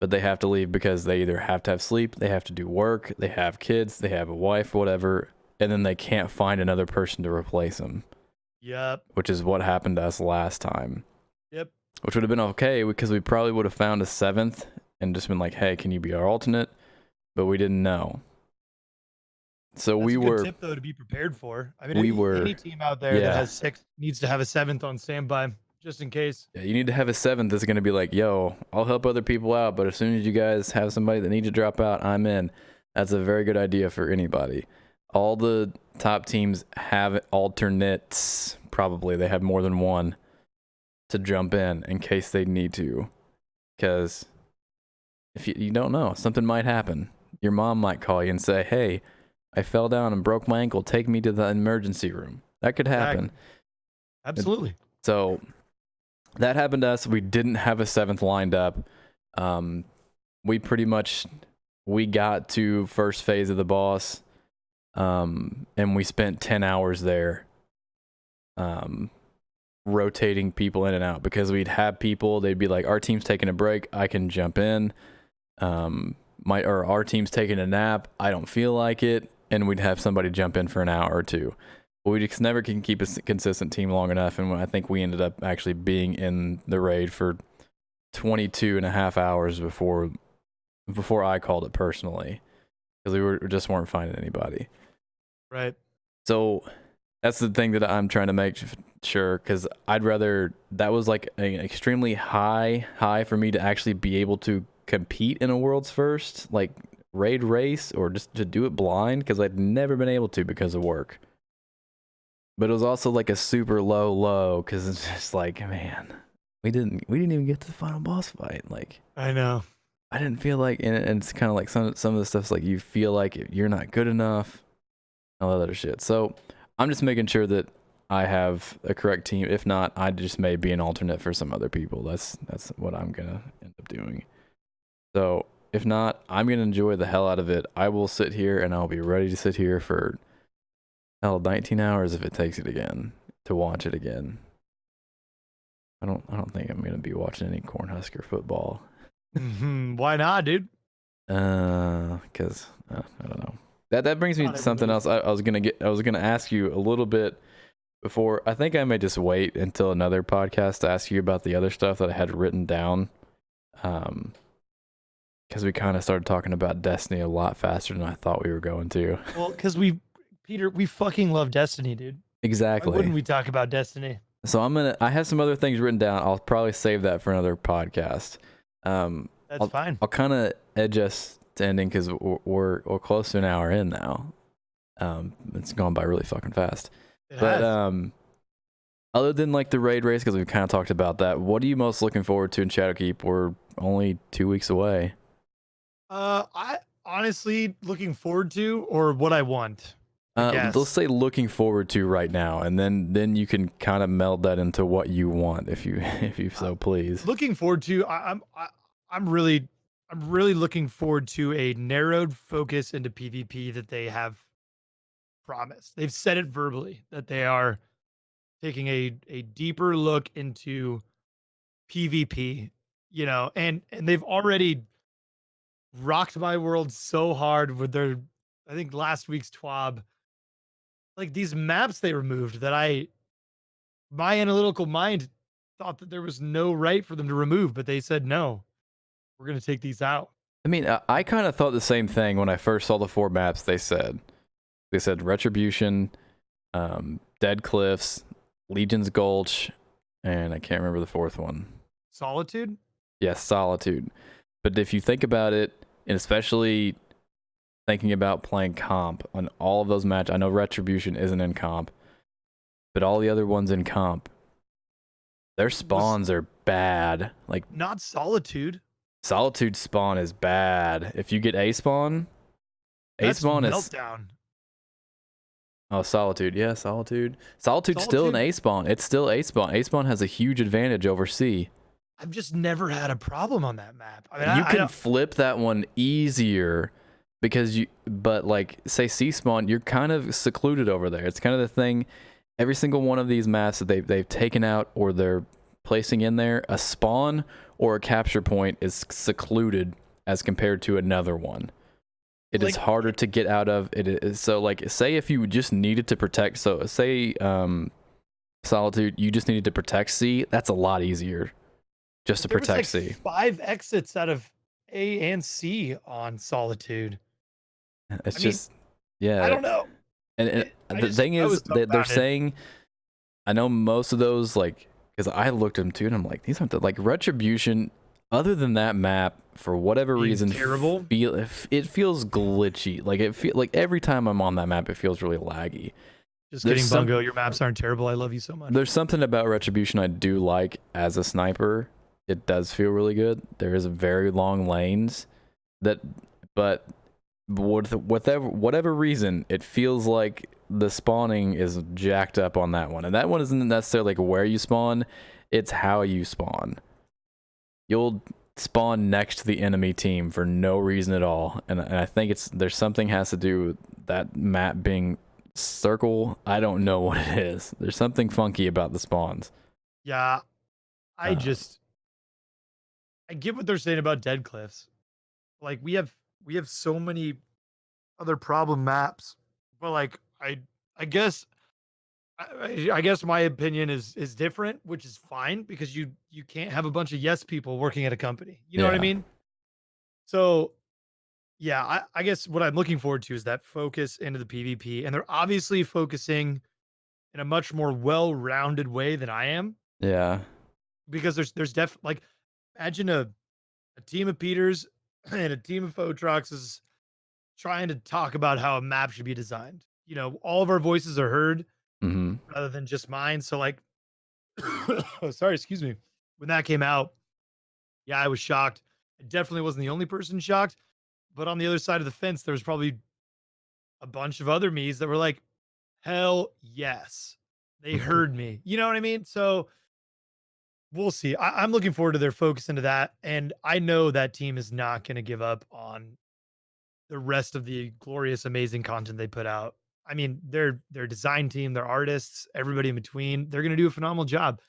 but they have to leave because they either have to have sleep, they have to do work, they have kids, they have a wife, whatever, and then they can't find another person to replace them. Yep. Which is what happened to us last time. Yep. Which would have been okay because we probably would have found a seventh and just been like, hey, can you be our alternate? But we didn't know. So That's we a good were tip though to be prepared for. I mean, we were any team out there that yeah. has 6 needs to have a 7th on standby just in case. Yeah, you need to have a seventh that's going to be like, yo, I'll help other people out, but as soon as you guys have somebody that needs to drop out, I'm in. That's a very good idea for anybody. All the top teams have alternates. Probably they have more than one to jump in case they need to. Because if you don't know, something might happen. Your mom might call you and say, hey, I fell down and broke my ankle. Take me to the emergency room. That could happen. Exactly. Absolutely. So that happened to us. We didn't have a seventh lined up. We pretty much got to first phase of the boss, and we spent 10 hours there, rotating people in and out because we'd have people. They'd be like, "Our team's taking a break. I can jump in." Our team's taking a nap. I don't feel like it, and we'd have somebody jump in for an hour or two. But we just never can keep a consistent team long enough, and I think we ended up actually being in the raid for 22 and a half hours before I called it personally, because we just weren't finding anybody. Right. So that's the thing that I'm trying to make sure, because I'd rather that was like an extremely high for me to actually be able to compete in a world's first like raid race, or just to do it blind, because I'd never been able to because of work. But it was also like a super low because it's just like, man, we didn't even get to the final boss fight. Like, I know. I didn't feel like, and it's kind of like some of the stuff's like you feel like you're not good enough, all that other shit. So I'm just making sure that I have a correct team. If not, I just may be an alternate for some other people. That's what I'm gonna end up doing. So if not, I'm gonna enjoy the hell out of it. I will sit here and I'll be ready to sit here for 19 hours if it takes it again to watch it again. I don't think I'm gonna be watching any Cornhusker football. Why not, dude? Because I don't know. That brings me to something else. I was gonna ask you a little bit before. I think I may just wait until another podcast to ask you about the other stuff that I had written down. Because we kind of started talking about Destiny a lot faster than I thought we were going to. Well, because Peter, we fucking love Destiny, dude. Exactly. Why wouldn't we talk about Destiny? So I have some other things written down. I'll probably save that for another podcast. That's fine. I'll kind of edge us to ending because we're close to an hour in now. It's gone by really fucking fast. Other than like the raid race, because we've kind of talked about that, what are you most looking forward to in Shadowkeep? We're only 2 weeks away. I honestly looking forward to, or what I want. Let's say looking forward to right now, and then you can kind of meld that into what you want if you so please. Looking forward to, I'm really looking forward to a narrowed focus into PvP that they have promised. They've said it verbally that they are taking a deeper look into PvP, and they've already rocked my world so hard with their, I think last week's TWAB, like these maps they removed that my analytical mind thought that there was no right for them to remove, but they said, no, we're going to take these out. I mean, I kind of thought the same thing when I first saw the 4 maps. They said Retribution, Dead Cliffs, Legion's Gulch, and I can't remember the 4th one. Solitude? Yes, Solitude. But if you think about it, and especially thinking about playing comp on all of those matches, I know Retribution isn't in comp, but all the other ones in comp, their spawns are bad. Like, not Solitude. Solitude spawn is bad. If you get A spawn is Meltdown. Oh, Solitude. Yeah, Solitude's still an A spawn. It's still A spawn. A spawn has a huge advantage over C. I've just never had a problem on that map. I mean, you can flip that one easier because but like say C spawn, you're kind of secluded over there. It's kind of the thing. Every single one of these maps that they've taken out or they're placing in there, a spawn or a capture point is secluded as compared to another one. It is harder to get out of. It is so like say if you just needed to protect. So say Solitude, you just needed to protect C. That's a lot easier. Just to protect C. 5 exits out of A and C on Solitude. It's just, yeah. I don't know. And the thing is, they're saying, I know most of those, like, because I looked at them too, and I'm like, these aren't like Retribution. Other than that map, for whatever reason, terrible. It feels glitchy. Like like every time I'm on that map, it feels really laggy. Just kidding, Bungo. Your maps aren't terrible. I love you so much. There's something about Retribution I do like as a sniper. It does feel really good. There is very long lanes but whatever reason, it feels like the spawning is jacked up on that one. And that one isn't necessarily like where you spawn, it's how you spawn. You'll spawn next to the enemy team for no reason at all. And I think there's something has to do with that map being circle. I don't know what it is. There's something funky about the spawns. Yeah. I get what they're saying about Dead Cliffs. Like we have so many other problem maps Well, like I guess I guess my opinion is different, which is fine because you can't have a bunch of yes people working at a company. You know what I Yeah. mean? So yeah, I guess what I'm looking forward to is that focus into the PvP, and they're obviously focusing in a much more well-rounded way than I am Yeah. because there's like imagine a team of Peters and a team of Photrox trying to talk about how a map should be designed. You know, all of our voices are heard Mhm. rather than just mine. So like, oh, sorry, excuse me. When that came out, yeah, I was shocked. I definitely wasn't the only person shocked, but on the other side of the fence, there was probably a bunch of other me's that were like, hell yes, they heard me. You know what I mean? So we'll see. I'm looking forward to their focus into that, and I know that team is not going to give up on the rest of the glorious, amazing content they put out. I mean, their design team, their artists, everybody in between, they're gonna do a phenomenal job.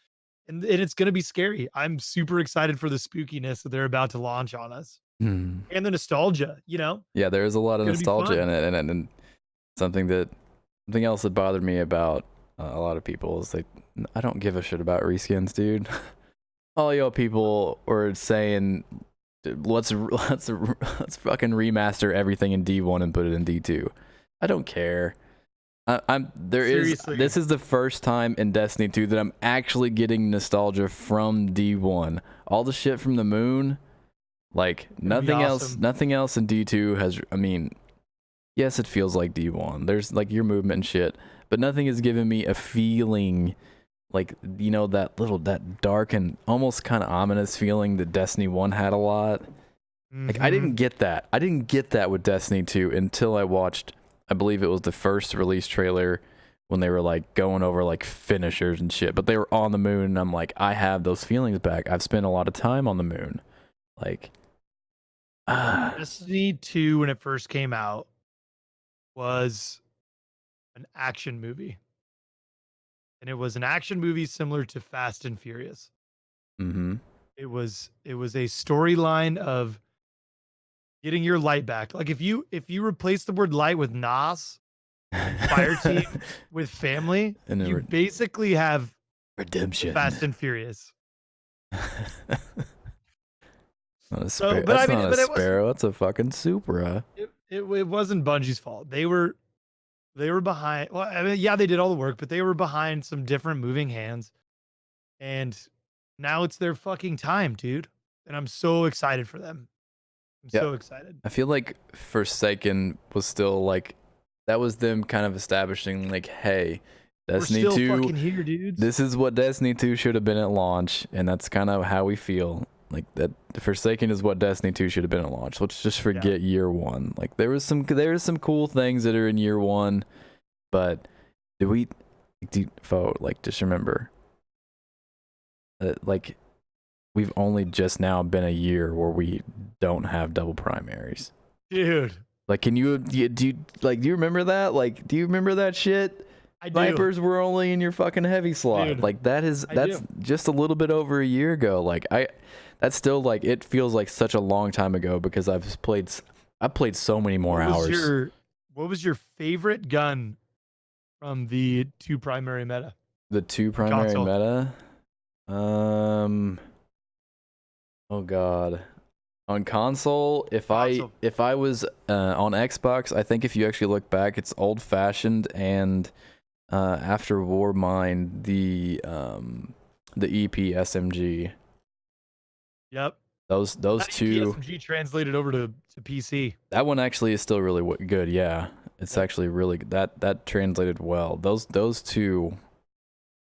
And it's gonna be scary. I'm super excited for the spookiness that they're about to launch on us Mhm. and the nostalgia, you know? Yeah, there is a lot It's of gonna be nostalgia fun. in it, and something that something else that bothered me about a lot of people is like, I don't give a shit about reskins, dude. All y'all people were saying, "Dude, let's fucking remaster everything in D1 and put it in D2." I don't care. Seriously, This is the first time in Destiny 2 that I'm actually getting nostalgia from D1. All the shit from the moon, like it's gonna be awesome. nothing else in D2 has, I mean, yes, it feels like D1. There's like your movement and shit, but nothing has given me a feeling like, you know, that dark and almost kind of ominous feeling that Destiny 1 had a lot. Like I Mhm. didn't get that. I didn't get that with Destiny 2 until I watched, I believe it was the first release trailer when they were like going over like finishers and shit, but they were on the moon and I'm like, I have those feelings back. I've spent a lot of time on the moon. Like, ah. Destiny 2, when it first came out, was an action movie. And it was an action movie similar to Fast and Furious. Mhm. It was a storyline of getting your light back. Like if you replace the word light with Nas and fire team with family, And a you basically have redemption. Fast and Furious. So, but I That's mean, not a but it wasn't sparrow. That's a fucking Supra. it wasn't Bungie's fault. They were behind. Well, I mean, yeah, they did all the work, but they were behind some different moving hands, and now it's their fucking time, dude. And I'm so excited for them. I'm Yeah, so excited. I feel like Forsaken was still like, that was them kind of establishing like, hey, We're Destiny still 2, fucking here, dudes. this is what Destiny 2 should have been at launch, and that's kind of how we feel. Like that Forsaken is what Destiny 2 should have been at launch. Let's just Yeah. forget year 1. Like there was some cool things that are in year 1, but did we like just remember that like we've only just now been a year where we don't have double primaries. Dude, Like, do you remember that? Like, do you remember that shit? I do. Snipers were only in your fucking heavy slot. Dude, Like, I that's do. just a little bit over a year ago. Like, that's still like, it feels like such a long time ago because I've played so many more What was hours. your what was your favorite gun from the 2 primary meta The two on primary console? meta. Um. Oh God. On console, Console. if I was on Xbox, I think if you actually look back, it's old fashioned and after Warmind, the EP SMG. Yep. Those That EP two. SMG translated over to PC. That one actually is still really good. Yeah, it's Yep. actually really that translated well. Those two.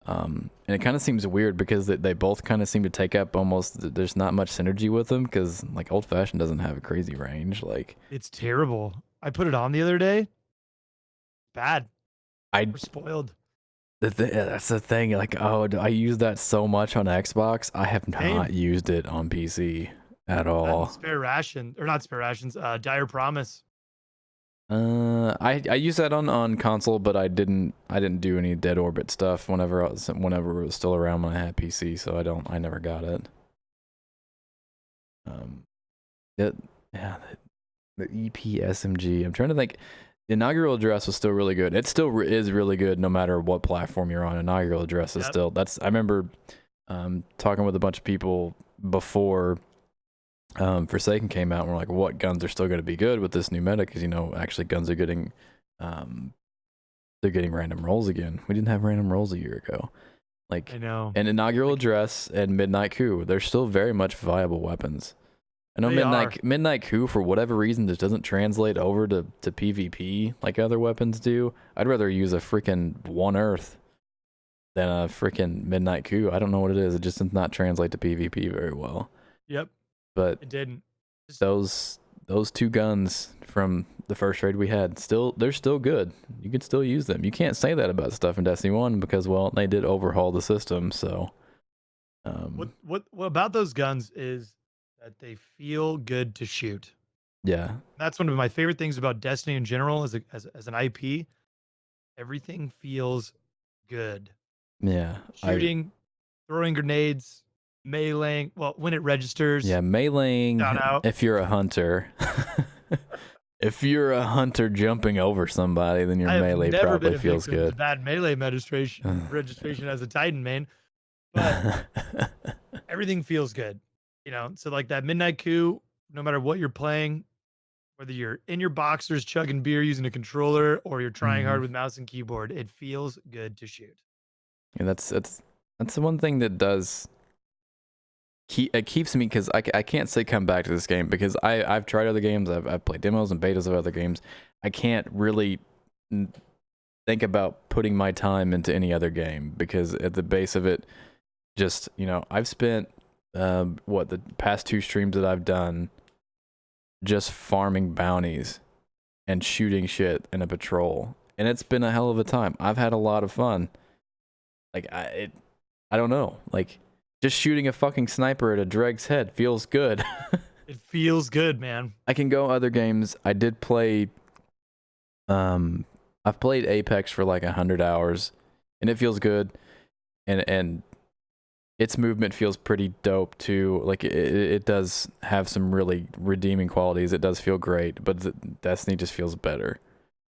And it kind of seems weird because they both kind of seem to take up almost. There's not much synergy with them because like old fashioned doesn't have a crazy range. Like It's terrible. I put it on the other day. Bad. I We're spoiled. That's the thing. Like, oh, I use that so much on Xbox. I have Same. not used it on PC at That and all. spare ration or not spare rations. Dire Promise. I use that on console, but I didn't do any dead orbit stuff whenever it was still around when I had PC. So I never got it. Um, it, yeah, the EP SMG. I'm trying to think. Inaugural address was still really good. It still is really good no matter what platform you're on. Inaugural address is still I remember talking with a bunch of people before Forsaken came out, and we're like, what guns are still going to be good with this new meta? Because actually guns are getting they're getting random rolls again. We didn't have random rolls a year ago. Like, I know. an Inaugural Address and Midnight Coup, they're still very much viable weapons. I know Midnight Coup, for whatever reason, just doesn't translate over to PvP like other weapons do. I'd rather use a freaking One Earth than a freaking Midnight Coup. I don't know what it is. It just does not translate to PvP very well. Yep. But it didn't. Those two guns from the first raid we had, they're still good. You can still use them. You can't say that about stuff in Destiny 1 because, well, they did overhaul the system, so what about those guns is that they feel good to shoot. Yeah. That's one of my favorite things about Destiny in general as an IP. Everything feels good. Yeah. Shooting, throwing grenades, meleeing. Well, when it registers. Yeah, meleeing. Shout out. If you're a hunter, if you're a hunter jumping over somebody, then your melee probably feels good. Bad melee registration as a Titan main, but everything feels good. So like that Midnight Coup, no matter what you're playing, whether you're in your boxers chugging beer using a controller or you're trying hard with mouse and keyboard, it feels good to shoot. And that's the one thing that does it keeps me, because I can't say come back to this game because I've tried other games, I've played demos and betas of other games. I can't really think about putting my time into any other game because at the base of it, just I've spent the past 2 streams that I've done just farming bounties and shooting shit in a patrol, and it's been a hell of a time. I've had a lot of fun. Like I don't know, like just shooting a fucking sniper at a Dreg's head feels good. It feels good, man. I can go other games. I did play I've played Apex for like 100 hours and it feels good, and its movement feels pretty dope too. Like it does have some really redeeming qualities. It does feel great, but Destiny just feels better.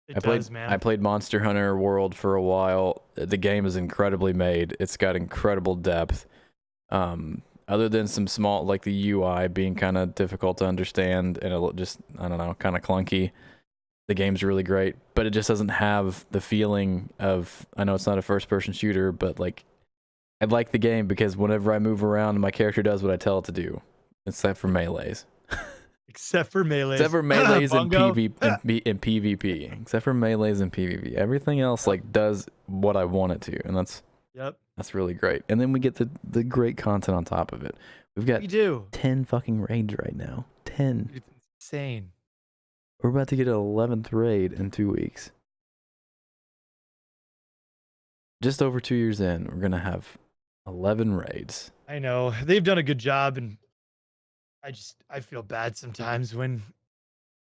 It does, man. I played Monster Hunter World for a while. The game is incredibly made. It's got incredible depth. Other than some small, like the UI being kind of difficult to understand and just, I don't know, kind of clunky, the game's really great, but it just doesn't have the feeling of, I know it's not a first-person shooter, but like, I like the game because whenever I move around, my character does what I tell it to do, except for melees. Except for melees. Except for melees and PvP. Except for melees and PvP. Everything else like does what I want it to, and that's really great. And then we get the great content on top of it. We do 10 fucking raids right now. 10. It's insane. We're about to get an 11th raid in 2 weeks. Just over 2 years in, we're gonna have 11 raids. I know they've done a good job, and I feel bad sometimes when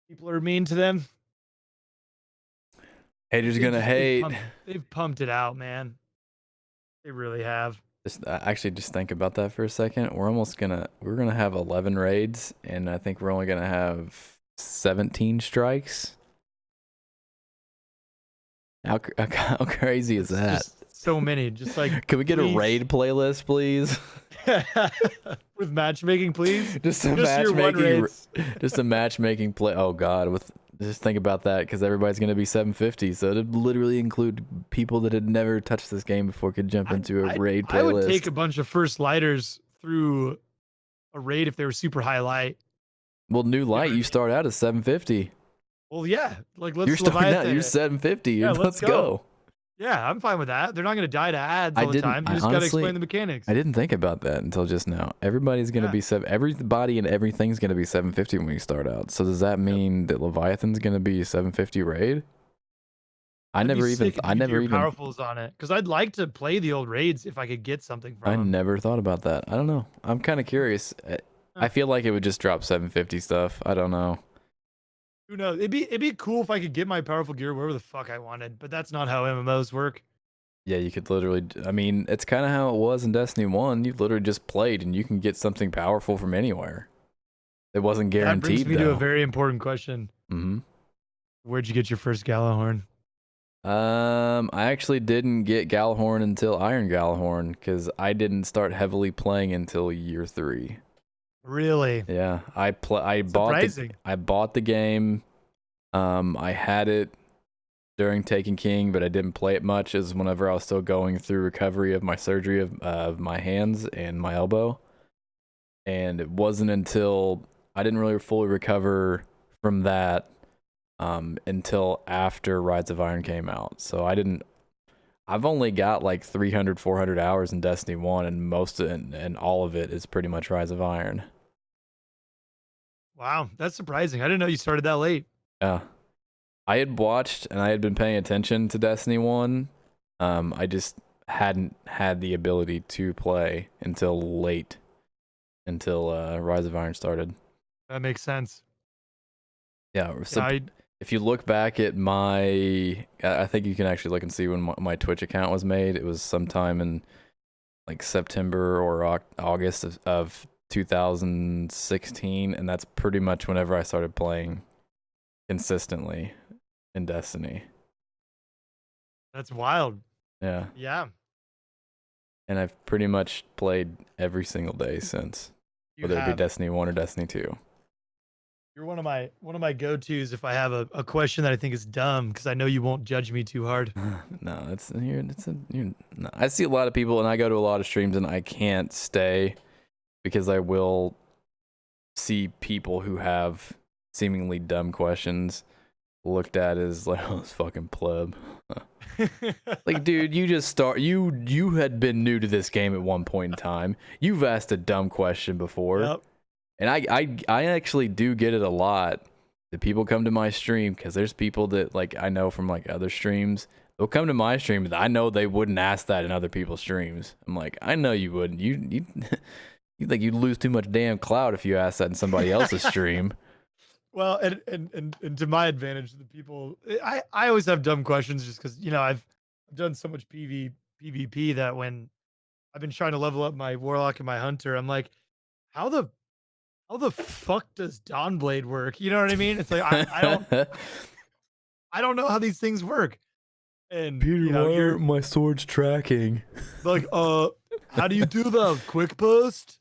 people are mean to them. Haters gonna hate. They've pumped it out, man. They really have. Just think about that for a second. We're gonna have 11 raids, and I think we're only gonna have 17 strikes. How crazy is that? So many. Just like, can we get a raid playlist, please? With matchmaking, please. Just a matchmaking play. Oh God, just think about that, because everybody's gonna be 750, so it'd literally include people that had never touched this game before could jump into a raid playlist. I would take a bunch of first lighters through a raid if they were super high light. Well, new light, you start out at 750. Well, yeah, like let's. You're starting out. You're 750. Yeah, let's go. Yeah, I'm fine with that. They're not going to die to ads all the time. You just got to explain the mechanics. I didn't think about that until just now. Everybody's going to be everybody and everything's going to be 750 when we start out. So does that mean that Leviathan's going to be 750 raid? I never even powerfuls on it, because I'd like to play the old raids if I could get something from them. I never thought about that. I don't know. I'm kind of curious. I feel like it would just drop 750 stuff. I don't know. Who knows? It'd be cool if I could get my powerful gear wherever the fuck I wanted, but that's not how MMOs work. Yeah, you could literally, I mean, it's kind of how it was in Destiny 1. You literally just played and you can get something powerful from anywhere. It wasn't guaranteed, That brings me to a very important question. Mm-hmm. Where'd you get your first Galahorn? I actually didn't get Galahorn until Iron Galahorn because I didn't start heavily playing until year 3. Really? Yeah, Surprising. I bought the game. I had it during Taken King, but I didn't play it much as whenever I was still going through recovery of my surgery of my hands and my elbow. And it wasn't until I didn't really fully recover from that until after Rides of Iron came out. So I've only got like 300, 400 hours in Destiny 1, and most of it, and all of it is pretty much Rise of Iron. Wow, that's surprising. I didn't know you started that late. Yeah. I had watched and I had been paying attention to Destiny 1. I just hadn't had the ability to play until late, until Rise of Iron started. That makes sense. Yeah, Yeah, so if you look back at I think you can actually look and see when my Twitch account was made. It was sometime in like September or August of 2016, and that's pretty much whenever I started playing consistently in Destiny. that's wild. Yeah, Yeah, and I've pretty much played every single day since, you whether it be have. Destiny 1 or Destiny 2. You're one of my go-tos if I have a question that I think is dumb because I know you won't judge me too hard. No, no. I see a lot of people, and I go to a lot of streams, and I can't stay because I will see people who have seemingly dumb questions looked at as like, oh, this fucking pleb. Like, dude, you had been new to this game at one point in time. You've asked a dumb question before. Yep. And I actually do get it a lot that people come to my stream, because there's people that like I know from like other streams. They'll come to my stream, but I know they wouldn't ask that in other people's streams. I'm like, I know you wouldn't. You you think you'd lose too much damn clout if you asked that in somebody else's stream. Well, and to my advantage, the people I always have dumb questions just because I've done so much PvP that when I've been trying to level up my warlock and my hunter, I'm like, how the how the fuck does Dawnblade work? You know what I mean? It's like I don't know how these things work. And Peter, why you're aren't my swords tracking? like, how do you do the quick post?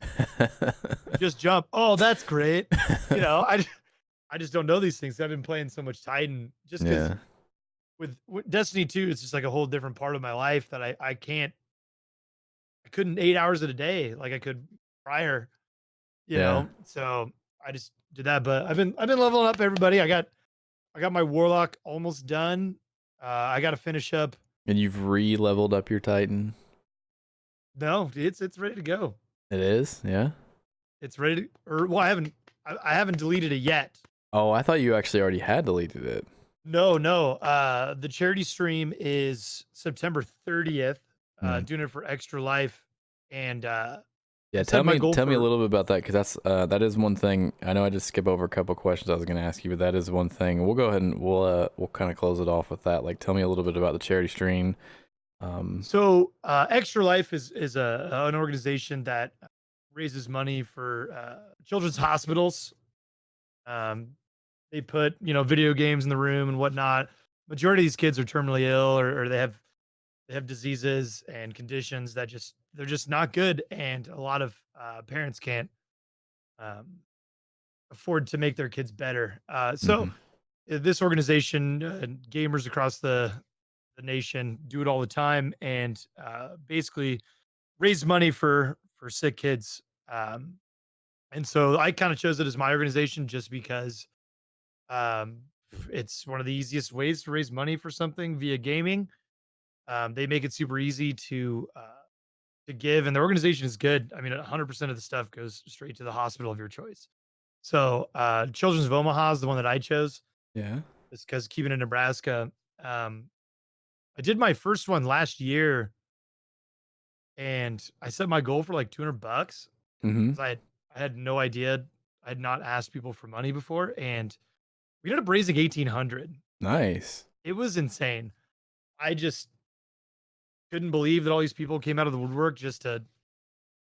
Just jump. Oh, that's great. I just don't know these things. I've been playing so much Titan just because Yeah, with Destiny 2, it's just like a whole different part of my life that I couldn't 8 hours in a day like I could prior, yeah. So I just did that. But I've been leveling up everybody. I got my warlock almost done. I gotta finish up. And you've re-leveled up your Titan. No, it's ready to go. It is, yeah. It's ready to, or well, I haven't deleted it yet. Oh, I thought you actually already had deleted it. No, no. The charity stream is September 30th. Hmm. Doing it for Extra Life, and Yeah, I set my goal tell me a for. little bit about that, because that is one thing. I know I just skip over a couple questions I was going to ask you, but that is one thing. We'll go ahead and we'll kind of close it off with that. Like, tell me a little bit about the charity stream. So Extra Life is an organization that raises money for children's hospitals. Um, they put video games in the room and whatnot. Majority of these kids are terminally ill, or they have diseases and conditions that they're just not good, and a lot of parents can't um, afford to make their kids better. So Mhm. this organization, gamers across the nation do it all the time, and basically raise money for sick kids. Um, and so I kind of chose it as my organization just because um, it's one of the easiest ways to raise money for something via gaming. They make it super easy to give, and the organization is good. I mean, 100% of the stuff goes straight to the hospital of your choice. So, Children's of Omaha is the one that I chose, Yeah. just because keeping in Nebraska. Um, I did my first one last year, and I set my goal for like $200 Mhm. because I had no idea. I had not asked people for money before, and we ended up raising 1,800. Nice. It was insane. I just couldn't believe that all these people came out of the woodwork just to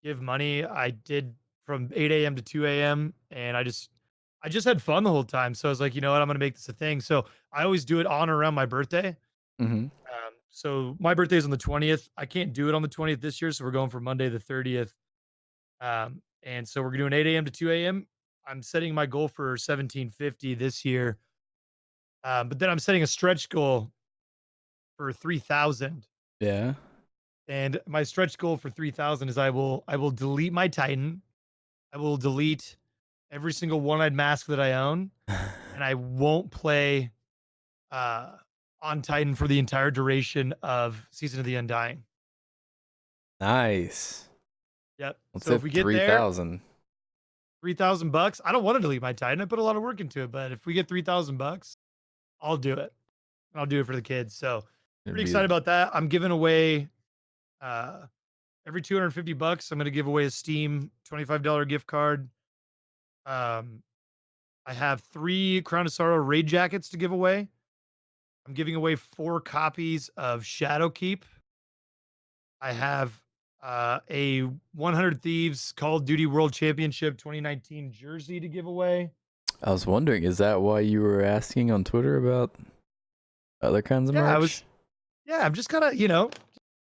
give money. I did from 8 a.m. to 2 a.m. and I I just had fun the whole time. So I was like, you know what? I'm going to make this a thing. So I always do it on or around my birthday. Mm-hmm. So my birthday is on the 20th. I can't do it on the 20th this year. So we're going for Monday the 30th. And so we're doing 8 a.m. to 2 a.m. I'm setting my goal for 1750 this year. But then I'm setting a stretch goal for 3000. Yeah. And my stretch goal for 3000 is I will delete my Titan. I will delete every single one-eyed mask that I own, and I won't play uh on Titan for the entire duration of Season of the Undying. Nice. Yep. Let's So hit if we get there, 3,000. $3,000. I don't want to delete my Titan. I put a lot of work into it, but if we get $3,000, I'll do it. I'll do it for the kids. So It'd pretty be excited about that. I'm giving away uh every $250. I'm going to give away a Steam $25 gift card. Um, I have 3 Crown of Sorrow raid jackets to give away. I'm giving away 4 copies of Shadowkeep. I have a 100 Thieves Call of Duty World Championship 2019 jersey to give away. I was wondering, is that why you were asking on Twitter about other kinds of Yeah, merch? I'm just kind of,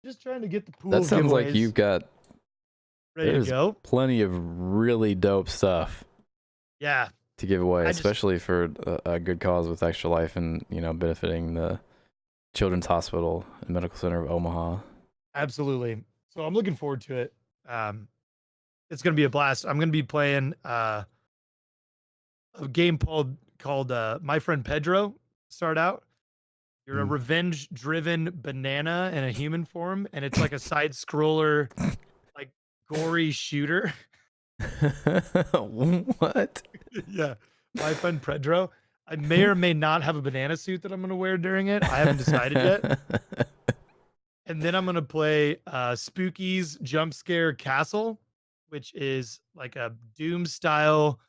just trying to get the pool That of sounds like giveaways you've got ready to there's go. plenty of really dope stuff Yeah, to give away, I just especially for a good cause with Extra Life and, benefiting the Children's Hospital and Medical Center of Omaha. absolutely. So I'm looking forward to it. It's going to be a blast. I'm going to be playing a game called My Friend Pedro. Start out. You're a Mm. revenge-driven banana in a human form, and it's like a side scroller, like gory shooter. What? Yeah, My Friend Pedro. I may or may not have a banana suit that I'm going to wear during it. I haven't decided yet. And then I'm going to play Spooky's Jump Scare Castle, which is like a Doom style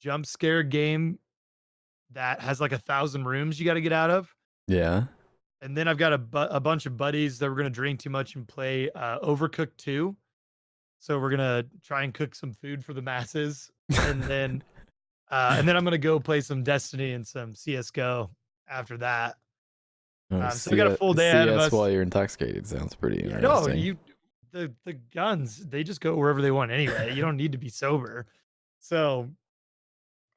jump scare game that has like 1,000 rooms you got to get out of. Yeah. And then I've got a bunch of buddies that we're gonna drink too much and play Overcooked 2. So we're gonna try and cook some food for the masses, and then I'm gonna go play some Destiny and some CS:GO after that. So we got a full day ahead of CS us. while you're intoxicated sounds pretty Yeah, no, interesting. the guns they just go wherever they want anyway. You don't need to be sober, so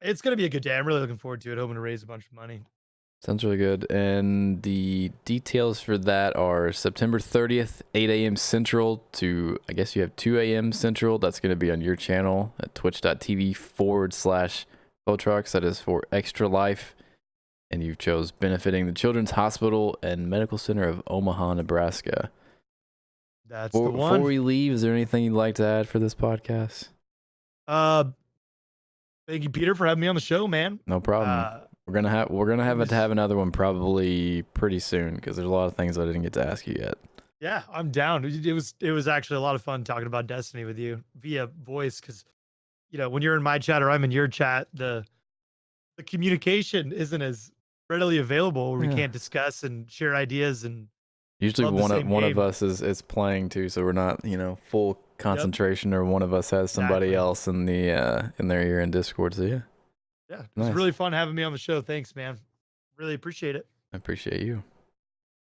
it's gonna be a good day. I'm really looking forward to it. Hoping to raise a bunch of money. Sounds really good. And the details for that are September 30th, 8 a.m. Central to, I guess you have 2 a.m. Central. That's going to be on your channel at twitch.tv/Photrox. That is for Extra Life. And you chose benefiting the Children's Hospital and Medical Center of Omaha, Nebraska. That's the one. Before we leave, is there anything you'd like to add for this podcast? Thank you, Peter, for having me on the show, man. No problem. We're gonna have another one probably pretty soon because there's a lot of things I didn't get to ask you yet. Yeah, I'm down. It was actually a lot of fun talking about Destiny with you via voice because when you're in my chat or I'm in your chat, the communication isn't as readily available where we Yeah. can't discuss and share ideas and Usually love the one same of game. us is playing too, so we're not full concentration, or one of us has somebody Exactly. else in the in their ear in Discord. So yeah, Yeah, it was nice. really fun having me on the show. Thanks, man. Really appreciate it. I appreciate you.